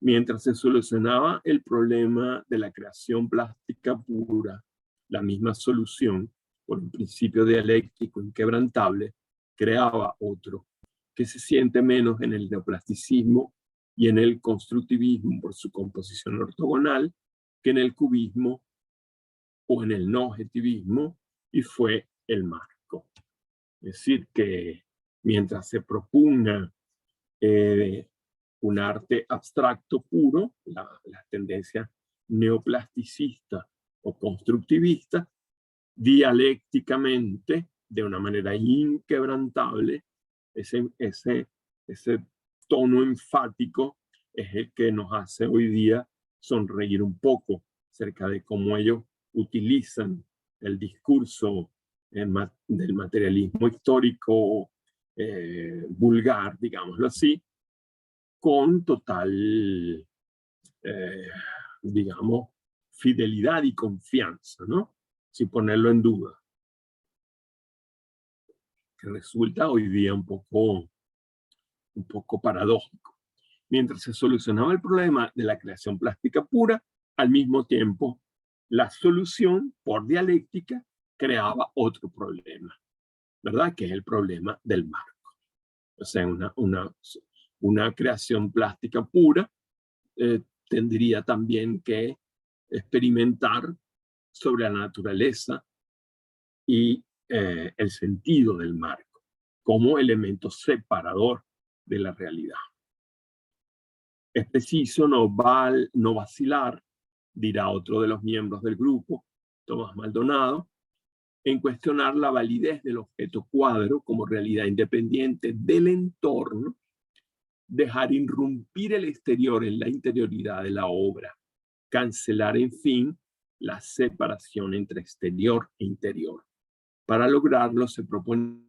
mientras se solucionaba el problema de la creación plástica pura, la misma solución, por un principio dialéctico inquebrantable, creaba otro, que se siente menos en el neoplasticismo y en el constructivismo por su composición ortogonal que en el cubismo o en el no objetivismo, y fue el marco. Es decir, que mientras se proponga un arte abstracto puro, la tendencia neoplasticista o constructivista, dialécticamente, de una manera inquebrantable, ese tono enfático es el que nos hace hoy día sonreír un poco acerca de cómo ellos utilizan el discurso del materialismo histórico vulgar, digámoslo así, con total, digamos, fidelidad y confianza, ¿no? Sin ponerlo en duda. Que resulta hoy día un poco paradójico. Mientras se solucionaba el problema de la creación plástica pura, al mismo tiempo la solución por dialéctica creaba otro problema, ¿verdad? Que es el problema del marco. O sea, una creación plástica pura tendría también que experimentar sobre la naturaleza y el sentido del marco como elemento separador de la realidad. Es preciso no vacilar, dirá otro de los miembros del grupo, Tomás Maldonado, en cuestionar la validez del objeto cuadro como realidad independiente del entorno, dejar irrumpir el exterior en la interioridad de la obra, cancelar, en fin, la separación entre exterior e interior. Para lograrlo se propone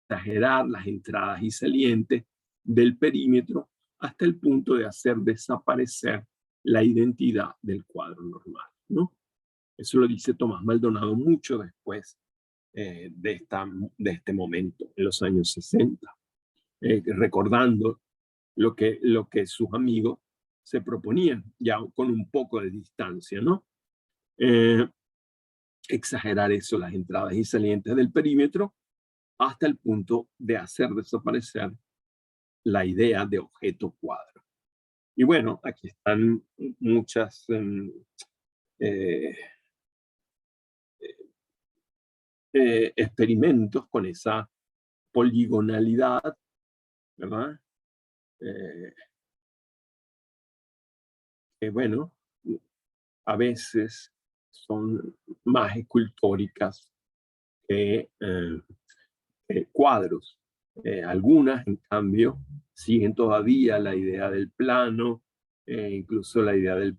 exagerar las entradas y salientes del perímetro hasta el punto de hacer desaparecer la identidad del cuadro normal, ¿no? Eso lo dice Tomás Maldonado mucho después de este momento, en los años 60, recordando lo que sus amigos se proponían, ya con un poco de distancia, ¿no? Exagerar eso, las entradas y salientes del perímetro, hasta el punto de hacer desaparecer la idea de objeto cuadro. Y bueno, aquí están muchas experimentos con esa poligonalidad, ¿verdad? Que bueno, a veces son más escultóricas que cuadros. Algunas, en cambio, siguen todavía la idea del plano, incluso la idea del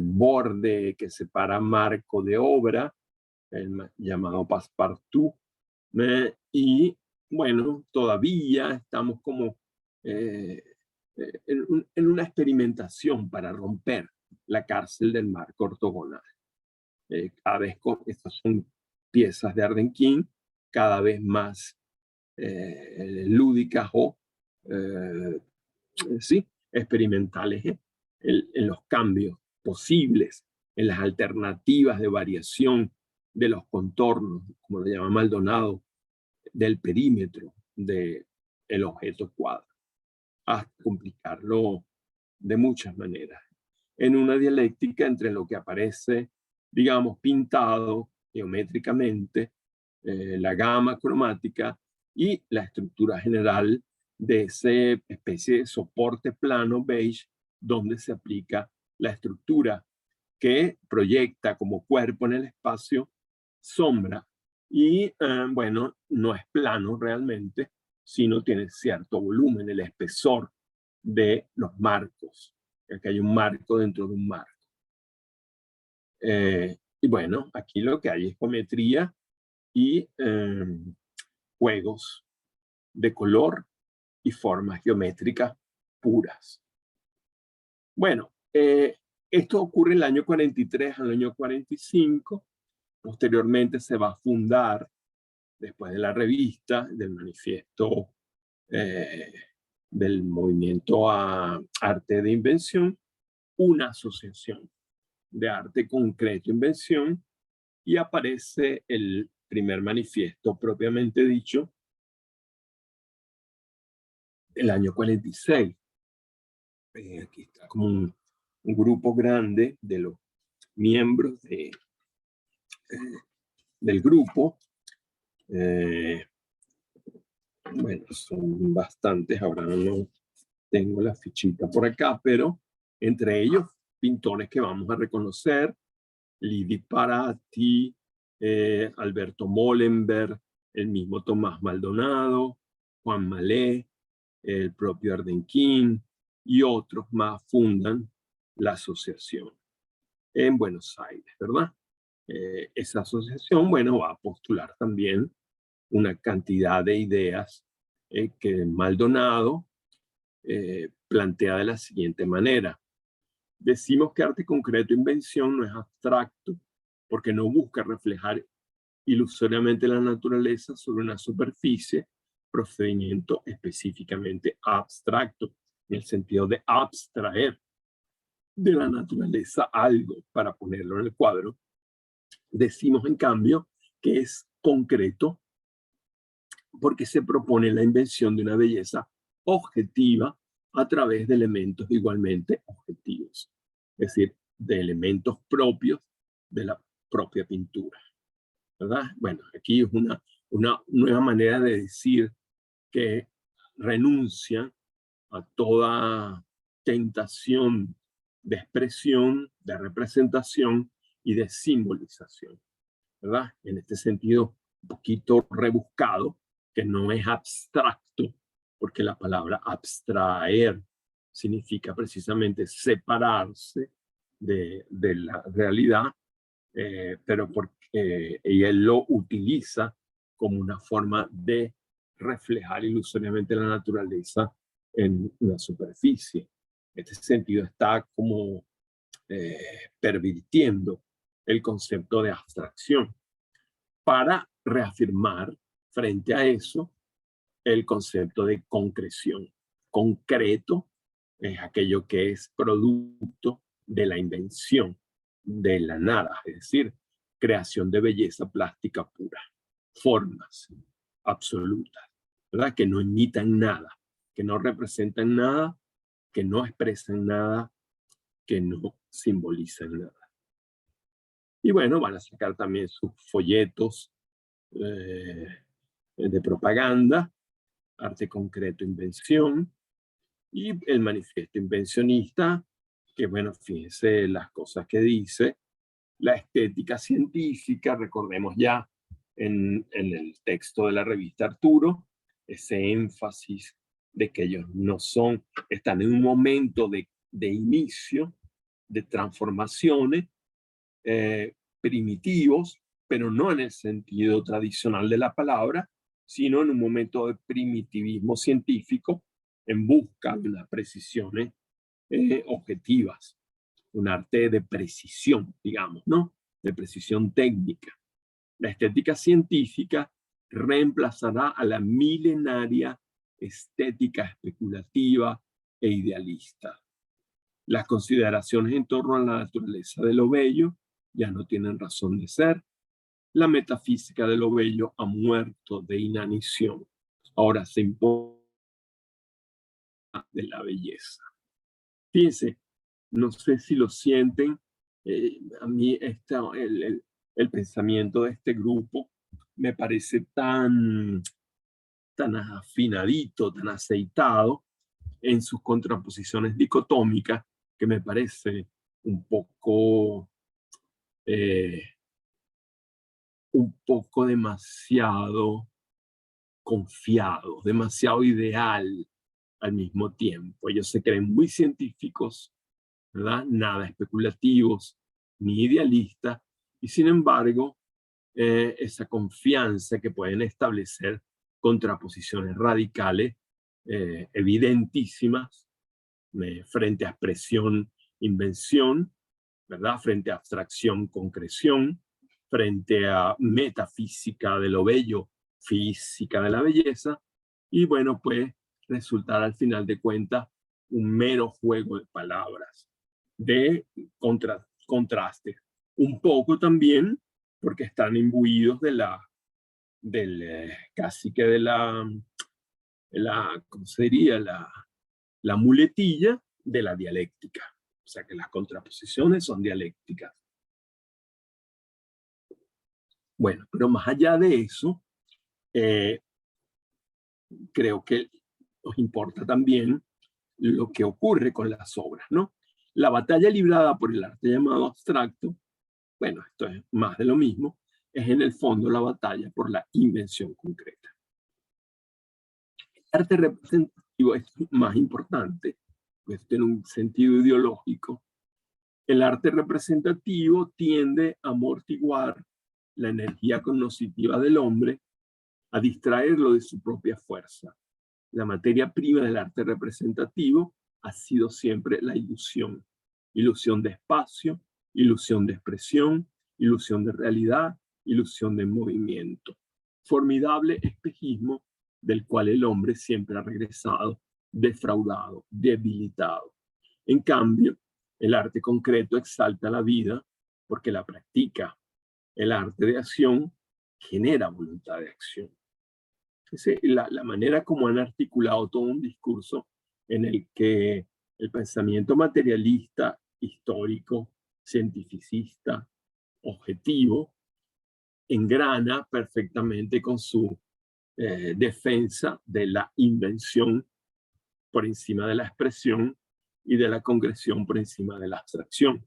borde que separa marco de obra, el llamado passepartout. Y bueno, todavía estamos como en una experimentación para romper la cárcel del marco ortogonal. Cada vez estas son piezas de Ardenkin, cada vez más lúdicas o sí, experimentales en los cambios posibles, en las alternativas de variación de los contornos, como lo llama Maldonado, del perímetro del el objeto cuadro, hasta complicarlo de muchas maneras. En una dialéctica entre lo que aparece, digamos, pintado geométricamente, la gama cromática y la estructura general de esa especie de soporte plano beige donde se aplica la estructura que proyecta como cuerpo en el espacio sombra y, bueno, no es plano realmente, sino tiene cierto volumen, el espesor de los marcos. Aquí hay un marco dentro de un marco. Y bueno, aquí lo que hay es geometría y juegos de color y formas geométricas puras. Bueno, esto ocurre en el año 43 al año 45. Posteriormente se va a fundar, después de la revista, del manifiesto del movimiento a arte de invención, una asociación de arte concreto e invención, y aparece el primer manifiesto propiamente dicho el año 46. Aquí está como un grupo grande de los miembros del grupo. Bueno, son bastantes, ahora no tengo la fichita por acá, pero entre ellos pintores que vamos a reconocer: Lidi Paratti, Alberto Molenberg, el mismo Tomás Maldonado, Juan Malé, el propio Ardenquín y otros más fundan la asociación en Buenos Aires, ¿verdad? Esa asociación, bueno, va a postular también una cantidad de ideas que Maldonado plantea de la siguiente manera. Decimos que arte concreto e invención no es abstracto porque no busca reflejar ilusoriamente la naturaleza sobre una superficie, procedimiento específicamente abstracto, en el sentido de abstraer de la naturaleza algo para ponerlo en el cuadro. Decimos, en cambio, que es concreto porque se propone la invención de una belleza objetiva a través de elementos igualmente objetivos, es decir, de elementos propios de la propia pintura, ¿verdad? Bueno, aquí es una nueva manera de decir que renuncia a toda tentación de expresión, de representación y de simbolización, ¿verdad? En este sentido, un poquito rebuscado, que no es abstracto, porque la palabra abstraer significa precisamente separarse de la realidad, pero porque él lo utiliza como una forma de reflejar ilusoriamente la naturaleza en una superficie. En este sentido está como pervirtiendo el concepto de abstracción para reafirmar frente a eso el concepto de concreción. Concreto es aquello que es producto de la invención, de la nada, es decir, creación de belleza plástica pura, formas absolutas, ¿verdad? Que no imitan nada, que no representan nada, que no expresan nada, que no simbolizan nada. Y bueno, van a sacar también sus folletos de propaganda, arte concreto, invención, y el manifiesto invencionista, que bueno, fíjense las cosas que dice, la estética científica, recordemos ya en el texto de la revista Arturo, ese énfasis de que ellos no son, están en un momento de inicio, de transformaciones, primitivos, pero no en el sentido tradicional de la palabra, sino en un momento de primitivismo científico en busca de unas precisiones objetivas, un arte de precisión, digamos, ¿no? De precisión técnica. La estética científica reemplazará a la milenaria estética especulativa e idealista. Las consideraciones en torno a la naturaleza de lo bello ya no tienen razón de ser. La metafísica de lo bello ha muerto de inanición. Ahora se impone de la belleza. Fíjense, no sé si lo sienten, a mí el pensamiento de este grupo me parece tan afinadito, tan aceitado en sus contraposiciones dicotómicas, que me parece un poco demasiado confiado, demasiado ideal al mismo tiempo. Ellos se creen muy científicos, ¿verdad? Nada especulativos ni idealistas, y sin embargo, esa confianza que pueden establecer contraposiciones radicales, evidentísimas, frente a expresión, invención, ¿verdad? Frente a abstracción, concreción, frente a metafísica de lo bello, física de la belleza, y bueno, pues resultar al final de cuentas un mero juego de palabras, de contrastes. Un poco también porque están imbuidos casi que de ¿cómo se diría? La muletilla de la dialéctica. O sea que las contraposiciones son dialécticas. Bueno, pero más allá de eso, creo que nos importa también lo que ocurre con las obras, ¿no? La batalla librada por el arte llamado abstracto, bueno, esto es más de lo mismo, es en el fondo la batalla por la invención concreta. El arte representativo es más importante, pues tiene un sentido ideológico. El arte representativo tiende a amortiguar la energía cognitiva del hombre, a distraerlo de su propia fuerza. La materia prima del arte representativo ha sido siempre la ilusión. Ilusión de espacio, ilusión de expresión, ilusión de realidad, ilusión de movimiento. Formidable espejismo del cual el hombre siempre ha regresado defraudado, debilitado. En cambio, el arte concreto exalta la vida porque la practica. El arte de acción genera voluntad de acción. La manera como han articulado todo un discurso en el que el pensamiento materialista, histórico, cientificista, objetivo, engrana perfectamente con su defensa de la invención por encima de la expresión y de la concreción por encima de la abstracción.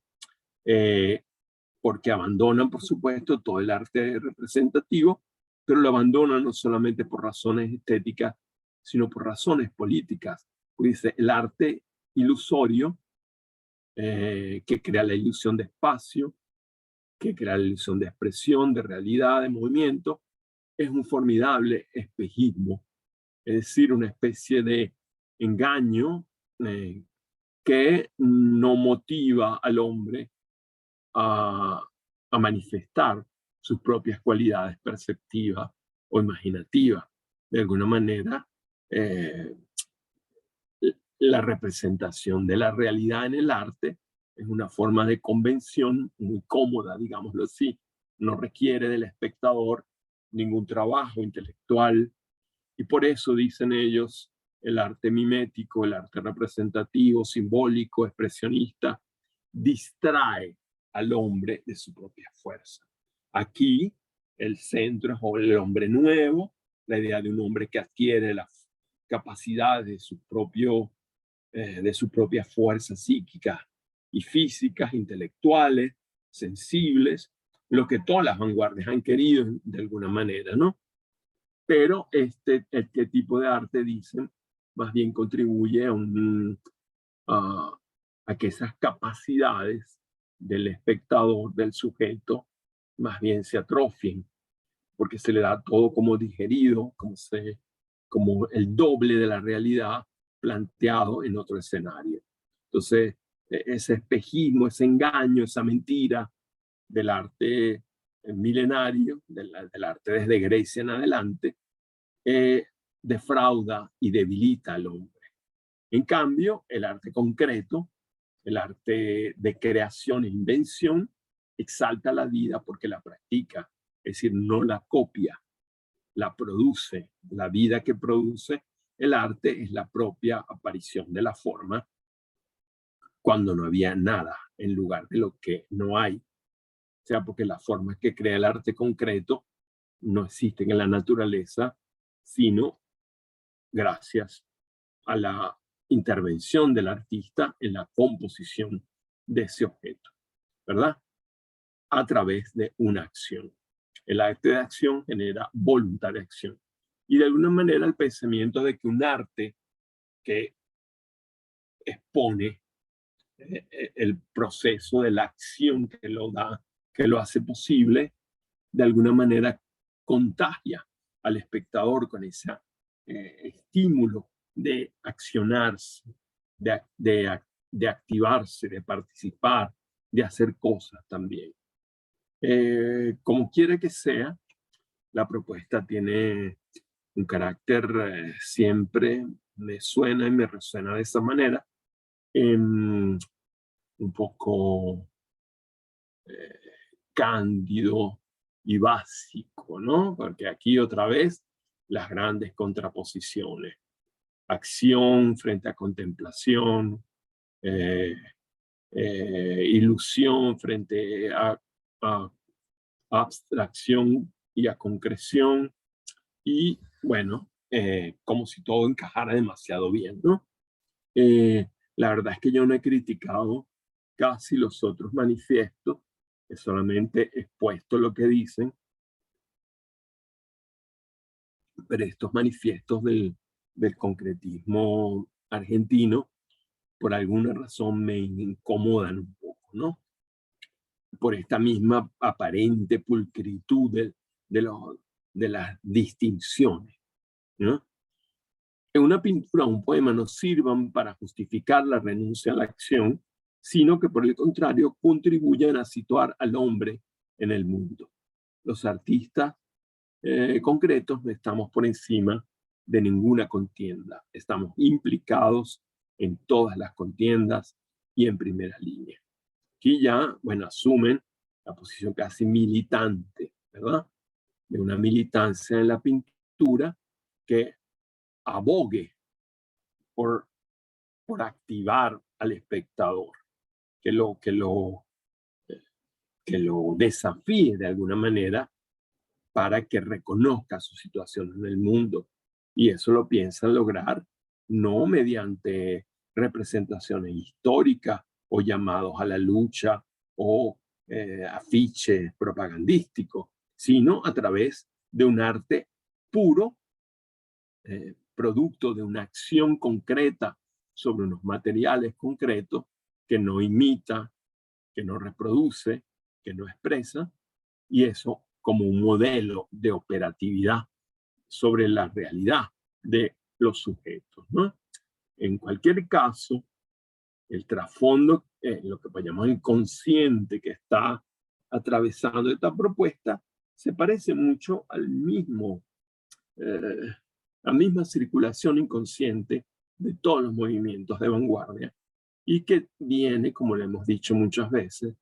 Porque abandonan, por supuesto, todo el arte representativo, pero lo abandonan no solamente por razones estéticas, sino por razones políticas. Dice, el arte ilusorio, que crea la ilusión de espacio, que crea la ilusión de expresión, de realidad, de movimiento, es un formidable espejismo, es decir, una especie de engaño que no motiva al hombre a manifestar sus propias cualidades perceptivas o imaginativas. De alguna manera, la representación de la realidad en el arte es una forma de convención muy cómoda, digámoslo así. No requiere del espectador ningún trabajo intelectual, y por eso dicen ellos, el arte mimético, el arte representativo, simbólico, expresionista, distrae al hombre de su propia fuerza. Aquí el centro es el hombre nuevo, la idea de un hombre que adquiere las capacidades de su propia fuerza psíquica y físicas, intelectuales, sensibles, lo que todas las vanguardias han querido de alguna manera, ¿no? Pero este tipo de arte, dicen, más bien contribuye a que esas capacidades del espectador, del sujeto, más bien se atrofien, porque se le da todo como digerido, como el doble de la realidad planteado en otro escenario. Entonces, ese espejismo, ese engaño, esa mentira del arte milenario, del arte desde Grecia en adelante, defrauda y debilita al hombre. En cambio, el arte concreto, el arte de creación e invención, exalta la vida porque la practica, es decir, no la copia, la produce. La vida que produce el arte es la propia aparición de la forma cuando no había nada en lugar de lo que no hay. O sea, porque las formas que crea el arte concreto no existen en la naturaleza, sino gracias a la intervención del artista en la composición de ese objeto, ¿verdad? A través de una acción. El arte de acción genera voluntad de acción. Y de alguna manera el pensamiento de que un arte que expone el proceso de la acción que lo da, que lo hace posible, de alguna manera contagia al espectador con ese estímulo de accionarse, de activarse, de participar, de hacer cosas también. Como quiera que sea, la propuesta tiene un carácter siempre me suena y me resuena de esa manera, un poco cándido y básico, ¿no? Porque aquí otra vez las grandes contraposiciones. Acción frente a contemplación, ilusión frente a abstracción y a concreción, y bueno, como si todo encajara demasiado bien, ¿no? La verdad es que yo no he criticado casi los otros manifiestos, he solamente expuesto lo que dicen, pero estos manifiestos del concretismo argentino, por alguna razón me incomodan un poco, ¿no? Por esta misma aparente pulcritud de las distinciones, ¿no? Que una pintura o un poema no sirvan para justificar la renuncia a la acción, sino que por el contrario contribuyan a situar al hombre en el mundo. Los artistas concretos no estamos por encima de ninguna contienda, estamos implicados en todas las contiendas y en primera línea. Aquí ya, bueno, asumen la posición casi militante, ¿verdad? De una militancia en la pintura que abogue por, por activar al espectador, que que lo desafíe de alguna manera para que reconozca su situación en el mundo. Y eso lo piensan lograr no mediante representaciones históricas o llamados a la lucha o afiches propagandísticos, sino a través de un arte puro, producto de una acción concreta sobre unos materiales concretos que no imita, que no reproduce, que no expresa, y eso como un modelo de operatividad sobre la realidad de los sujetos, ¿no? En cualquier caso, el trasfondo, lo que llamamos inconsciente que está atravesando esta propuesta, se parece mucho al mismo, la misma circulación inconsciente de todos los movimientos de vanguardia y que viene, como le hemos dicho muchas veces,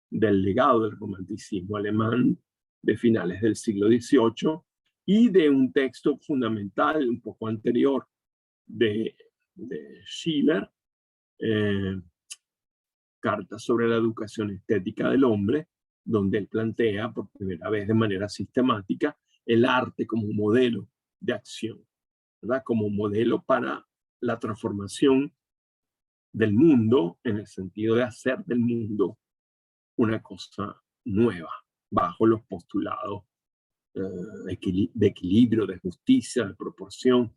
del legado del romanticismo alemán de finales del siglo XVIII y de un texto fundamental un poco anterior de Schiller, eh, Carta sobre la educación estética del hombre, donde él plantea por primera vez de manera sistemática el arte como un modelo de acción, ¿verdad? Como un modelo para la transformación del mundo en el sentido de hacer del mundo una cosa nueva, bajo los postulados de equilibrio, de justicia, de proporción,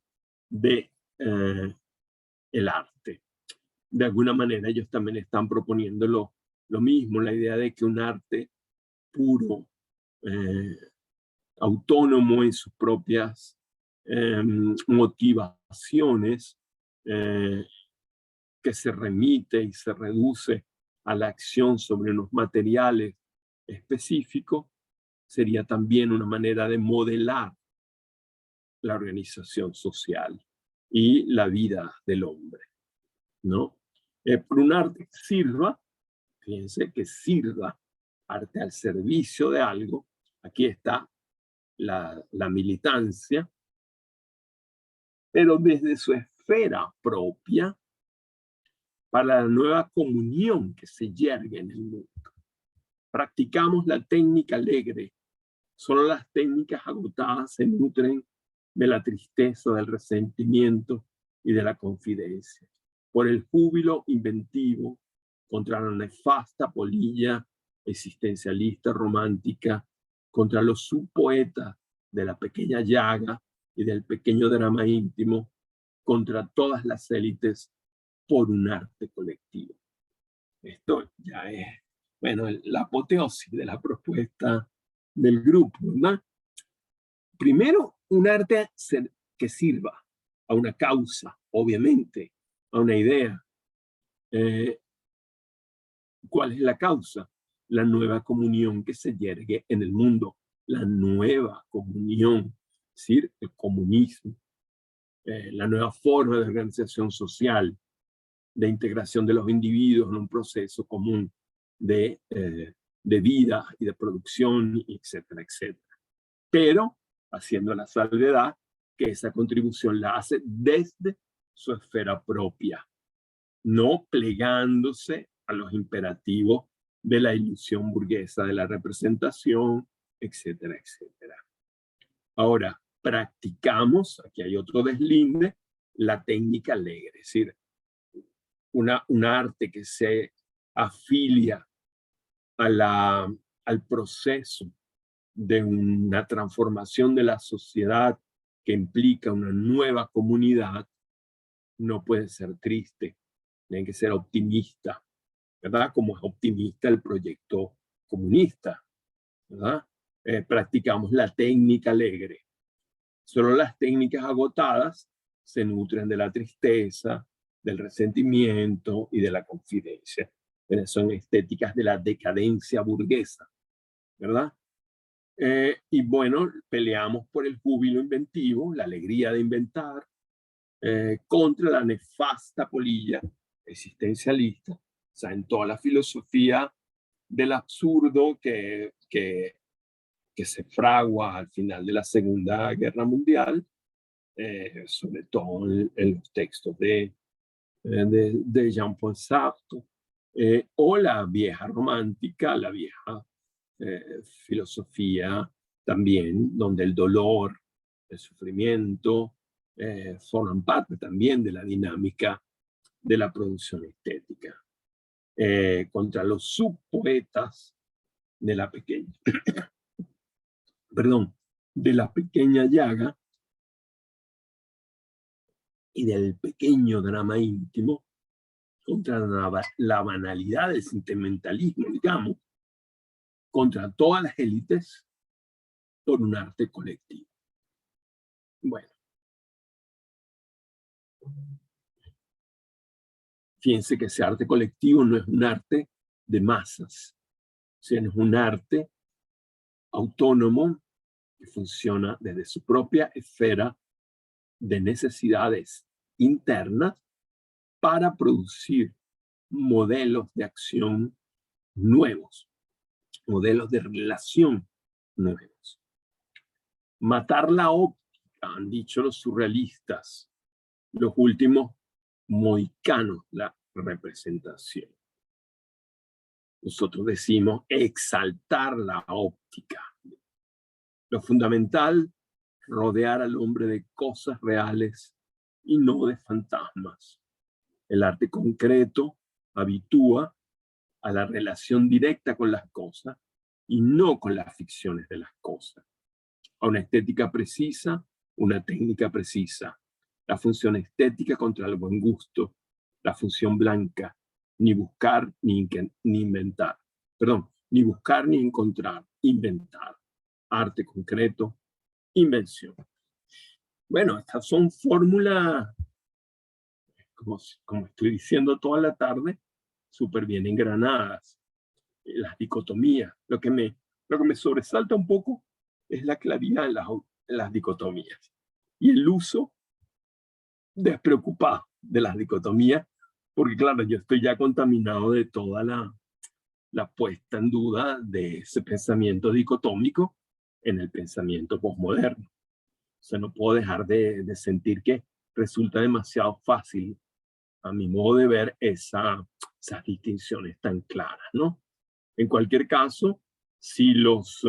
de el arte. De alguna manera ellos también están proponiendo lo mismo, la idea de que un arte puro, eh, autónomo en sus propias motivaciones, eh, que se remite y se reduce a la acción sobre unos materiales específicos, sería también una manera de modelar la organización social y la vida del hombre, ¿no? Por un arte que sirva, fíjense que sirva, arte al servicio de algo, aquí está la militancia, pero desde su esfera propia para la nueva comunión que se yergue en el mundo. Practicamos la técnica alegre. Solo las técnicas agotadas se nutren de la tristeza, del resentimiento y de la confidencia. Por el júbilo inventivo contra la nefasta polilla existencialista romántica, contra los subpoetas de la pequeña llaga y del pequeño drama íntimo, contra todas las élites por un arte colectivo. Esto ya es, bueno, la apoteosis de la propuesta del grupo, ¿verdad? Primero, un arte que sirva a una causa, obviamente, a una idea. ¿Cuál es la causa? La nueva comunión que se yergue en el mundo, la nueva comunión, es decir, el comunismo, la nueva forma de organización social, de integración de los individuos en un proceso común de vida y de producción, etcétera, etcétera. Pero haciendo la salvedad que esa contribución la hace desde su esfera propia, no plegándose a los imperativos de la ilusión burguesa de la representación, etcétera, etcétera. Ahora, practicamos, aquí hay otro deslinde, la técnica alegre, es decir, un arte que se afilia al proceso de una transformación de la sociedad que implica una nueva comunidad, no puede ser triste, tiene que ser optimista, ¿verdad? Como es optimista el proyecto comunista, ¿verdad? Practicamos la técnica alegre. Solo las técnicas agotadas se nutren de la tristeza, del resentimiento y de la confidencia. Pero son estéticas de la decadencia burguesa, ¿verdad? Y bueno, peleamos por el júbilo inventivo, la alegría de inventar, contra la nefasta polilla existencialista, o sea, en toda la filosofía del absurdo que se fragua al final de la Segunda Guerra Mundial, sobre todo en los textos de Jean-Paul Sartre, o la vieja romántica, la vieja filosofía también, donde el dolor, el sufrimiento, forman parte también de la dinámica de la producción estética. Contra los subpoetas de la pequeña, perdón, de la pequeña llaga y del pequeño drama íntimo, contra la banalidad del sentimentalismo, digamos, contra todas las élites por un arte colectivo. Bueno, fíjense que ese arte colectivo no es un arte de masas, sino es un arte autónomo que funciona desde su propia esfera de necesidades internas para producir modelos de acción nuevos, modelos de relación nuevos. Matar la óptica, han dicho los surrealistas, los últimos mohicanos, la representación. Nosotros decimos exaltar la óptica. Lo fundamental, rodear al hombre de cosas reales y no de fantasmas. El arte concreto habitúa a la relación directa con las cosas y no con las ficciones de las cosas. A una estética precisa, una técnica precisa. La función estética contra el buen gusto, la función blanca, ni buscar ni inventar. Perdón, ni buscar ni encontrar, inventar. Arte concreto, invención. Bueno, estas son fórmulas, como estoy diciendo toda la tarde, súper bien engranadas. Las dicotomías. Lo que me sobresalta un poco es la claridad en las dicotomías y el uso despreocupado de las dicotomías, porque claro, yo estoy ya contaminado de toda la puesta en duda de ese pensamiento dicotómico en el pensamiento posmoderno. O sea, no puedo dejar de sentir que resulta demasiado fácil, a mi modo de ver, esas distinciones tan claras, ¿no? En cualquier caso, si los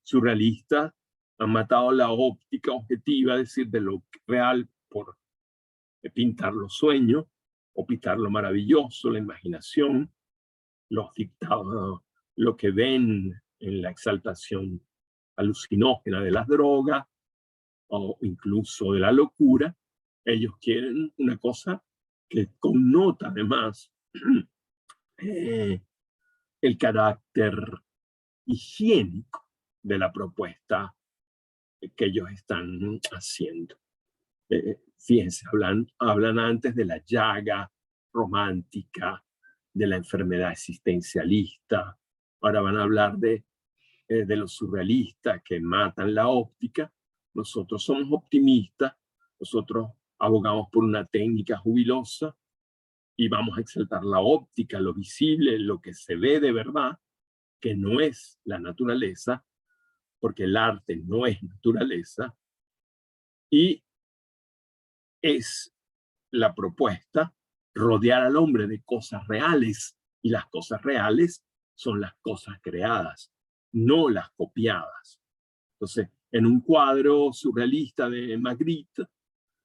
surrealistas han matado la óptica objetiva, es decir, de lo real por pintar los sueños o pintar lo maravilloso, la imaginación, los dictados, lo que ven en la exaltación alucinógena de las drogas o incluso de la locura, ellos quieren una cosa que connota además el carácter higiénico de la propuesta que ellos están haciendo. Fíjense, hablan antes de la llaga romántica, de la enfermedad existencialista, ahora van a hablar de los surrealistas que matan la óptica. Nosotros somos optimistas, nosotros abogamos por una técnica jubilosa y vamos a exaltar la óptica, lo visible, lo que se ve de verdad, que no es la naturaleza, porque el arte no es naturaleza, y es la propuesta rodear al hombre de cosas reales, y las cosas reales son las cosas creadas, no las copiadas. Entonces, en un cuadro surrealista de Magritte,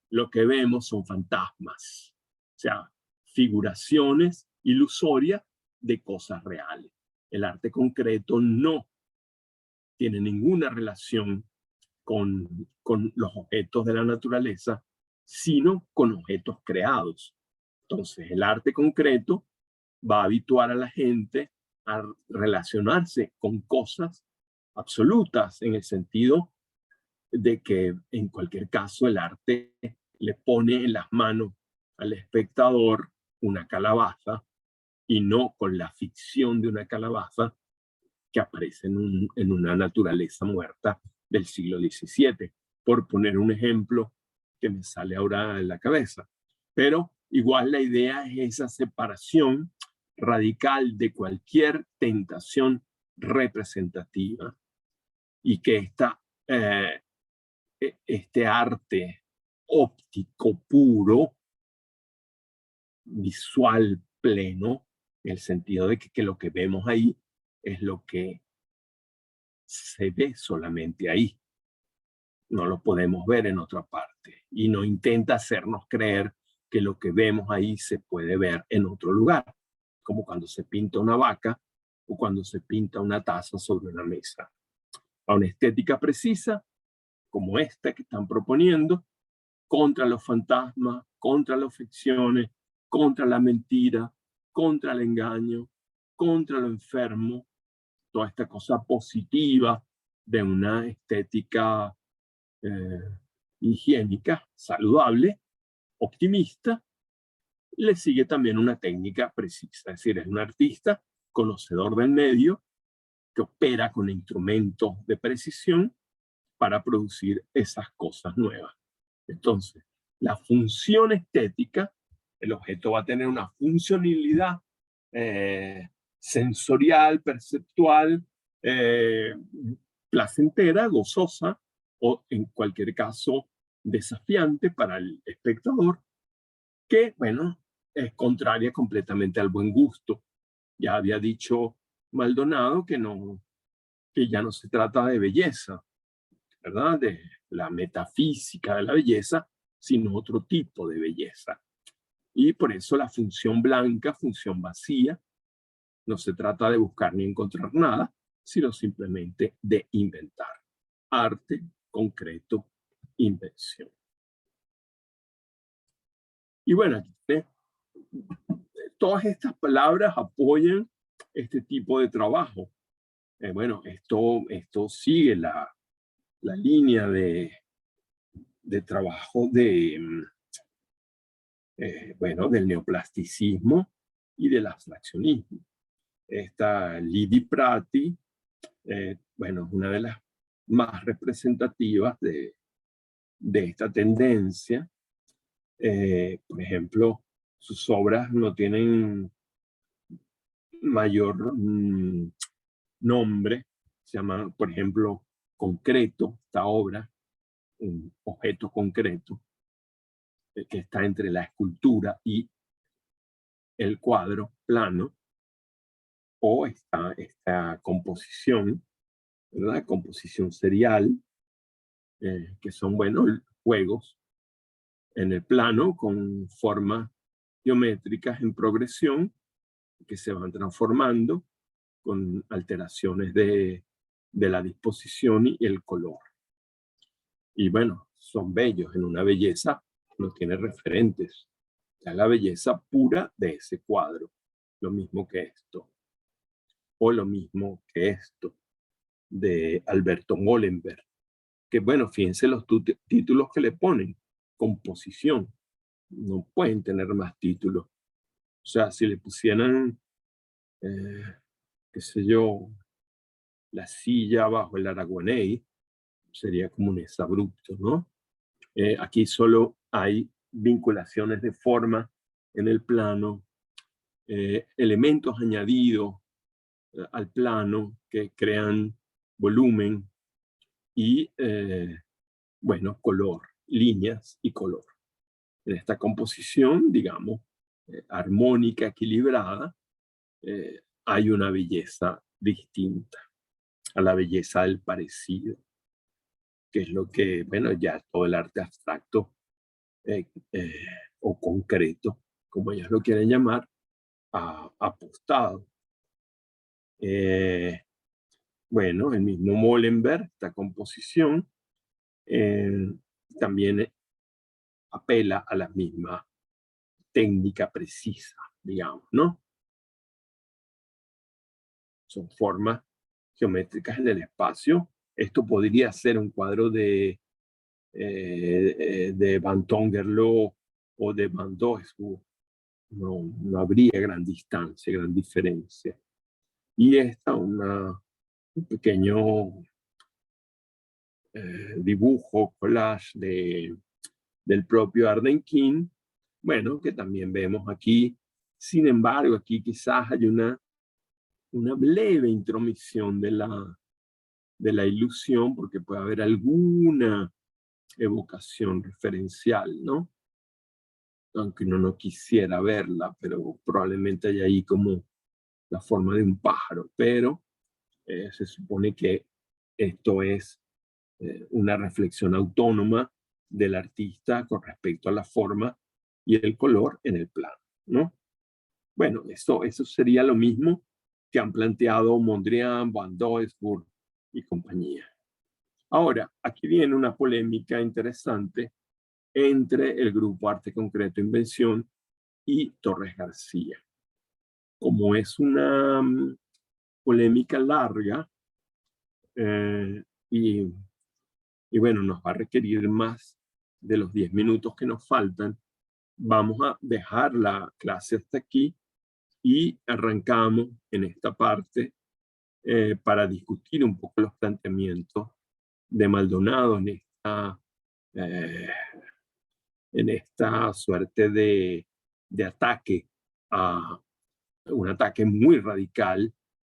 lo que vemos son fantasmas, o sea, figuraciones ilusorias de cosas reales. El arte concreto no tiene ninguna relación con los objetos de la naturaleza, sino con objetos creados. Entonces, el arte concreto va a habituar a la gente a relacionarse con cosas absolutas, en el sentido de que en cualquier caso el arte le pone en las manos al espectador una calabaza y no con la ficción de una calabaza que aparece en una naturaleza muerta del siglo XVII, por poner un ejemplo que me sale ahora en la cabeza. Pero igual la idea es esa separación radical de cualquier tentación representativa y que este arte óptico puro, visual pleno, en el sentido de que lo que vemos ahí es lo que se ve solamente ahí. No lo podemos ver en otra parte. Y no intenta hacernos creer que lo que vemos ahí se puede ver en otro lugar, como cuando se pinta una vaca o cuando se pinta una taza sobre una mesa. A una estética precisa, como esta que están proponiendo, contra los fantasmas, contra las ficciones, contra la mentira, contra el engaño, contra lo enfermo, toda esta cosa positiva de una estética higiénica, saludable, optimista, le sigue también una técnica precisa, es decir, es un artista conocedor del medio que opera con instrumentos de precisión para producir esas cosas nuevas. Entonces, la función estética, el objeto va a tener una funcionalidad sensorial, perceptual, placentera, gozosa, o en cualquier caso desafiante para el espectador, que, bueno, es contraria completamente al buen gusto. Ya había dicho Maldonado que ya no se trata de belleza, ¿verdad? De la metafísica de la belleza, sino otro tipo de belleza. Y por eso la función blanca, función vacía, no se trata de buscar ni encontrar nada, sino simplemente de inventar. Arte, concreto, invención. Y bueno, todas estas palabras apoyan este tipo de trabajo. Bueno, esto sigue la línea de trabajo bueno, del neoplasticismo y del abstraccionismo. Esta Lidi Prati, bueno, es una de las más representativas de esta tendencia. Por ejemplo, sus obras no tienen mayor nombre, se llama, por ejemplo, Concreto, esta obra, un objeto concreto. que está entre la escultura y el cuadro plano, o esta composición, ¿verdad? Composición serial, que son, bueno, juegos en el plano con formas geométricas en progresión que se van transformando con alteraciones de la disposición y el color. Y bueno, son bellos, en una belleza no tiene referentes. Es la belleza pura de ese cuadro, lo mismo que esto, o lo mismo que esto, de Alberto Molenberg, que bueno, fíjense los títulos que le ponen, composición, no pueden tener más títulos. O sea, si le pusieran, qué sé yo, la silla bajo el Aragonés, sería como un exabrupto, ¿no? Aquí solo hay vinculaciones de forma en el plano, elementos añadidos al plano que crean volumen y, bueno, color, líneas y color. En esta composición, digamos, armónica, equilibrada, hay una belleza distinta a la belleza del parecido, que es lo que, bueno, ya todo el arte abstracto o concreto, como ellos lo quieren llamar, ha apostado. Bueno, el mismo Molenberg, esta composición, también apela a la misma técnica precisa, digamos, ¿no? Son formas geométricas en el espacio. Esto podría ser un cuadro de Van Tongerlo o de Van Doesburg. No habría gran distancia, gran diferencia. Y esta, un pequeño dibujo, collage del propio Arden King, bueno, que también vemos aquí. Sin embargo, aquí quizás hay una leve intromisión de la ilusión, porque puede haber alguna evocación referencial, ¿no? Aunque uno no quisiera verla, pero probablemente hay ahí como la forma de un pájaro, pero se supone que esto es una reflexión autónoma del artista con respecto a la forma y el color en el plano, ¿no? Bueno, eso sería lo mismo que han planteado Mondrian, Van Doesburg y compañía. Ahora, aquí viene una polémica interesante entre el grupo Arte Concreto Invención y Torres García. Como es una polémica larga y bueno, nos va a requerir más de los 10 minutos que nos faltan, vamos a dejar la clase hasta aquí y arrancamos en esta parte para discutir un poco los planteamientos de Maldonado en esta suerte de ataque, a un ataque muy radical,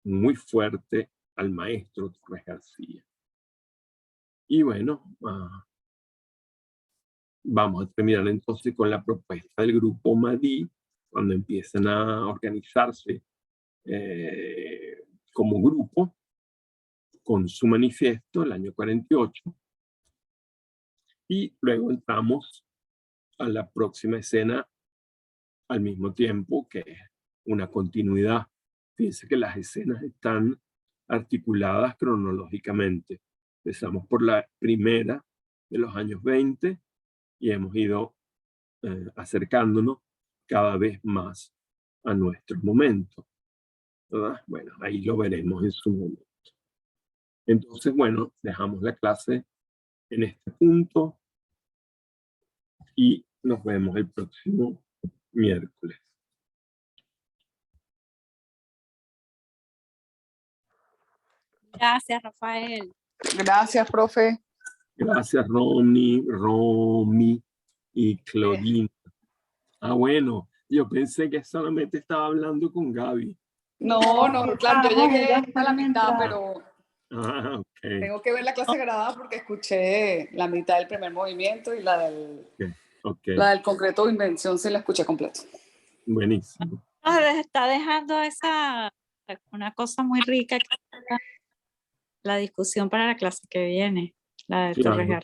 muy fuerte al maestro Torres García. Y bueno, vamos a terminar entonces con la propuesta del grupo Madí, cuando empiezan a organizarse como grupo, con su manifiesto, el año 48, y luego entramos a la próxima escena al mismo tiempo, que es una continuidad. Fíjense que las escenas están articuladas cronológicamente. Empezamos por la primera de los años 20 y hemos ido acercándonos cada vez más a nuestro momento, ¿verdad? Bueno, ahí lo veremos en su momento. Entonces, bueno, dejamos la clase en este punto y nos vemos el próximo miércoles. Gracias, Rafael. Gracias, profe. Gracias, Romy y Claudine. Bueno, yo pensé que solamente estaba hablando con Gaby. No, claro, yo llegué a la mitad, pero Okay. tengo que ver la clase grabada porque escuché la mitad del primer movimiento y la del Ok, La del concreto de invención sí la escuché completa. buenísimo. Nos está dejando una cosa muy rica, que es la discusión para la clase que viene, la de Torres Claro.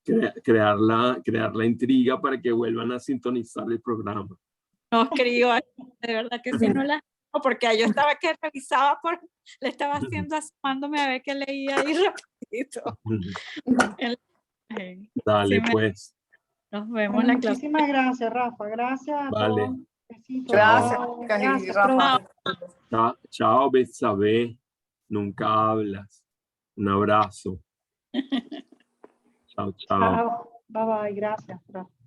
García. Crear la intriga para que vuelvan a sintonizar el programa. No escribo, de verdad que sí no la porque yo estaba que revisaba, le estaba haciendo asomándome a ver qué leía ahí rapidito. Dale, Sí, pues. nos vemos Bueno, en la clase. muchísimas gracias, Rafa. Gracias a Vale. todos. Besitos. Gracias, Chao. chicas y Gracias, Rafa. Chao, Betsabe. Nunca hablas. Un abrazo. Chao, chao. Chao. Bye bye. Gracias, Rafa.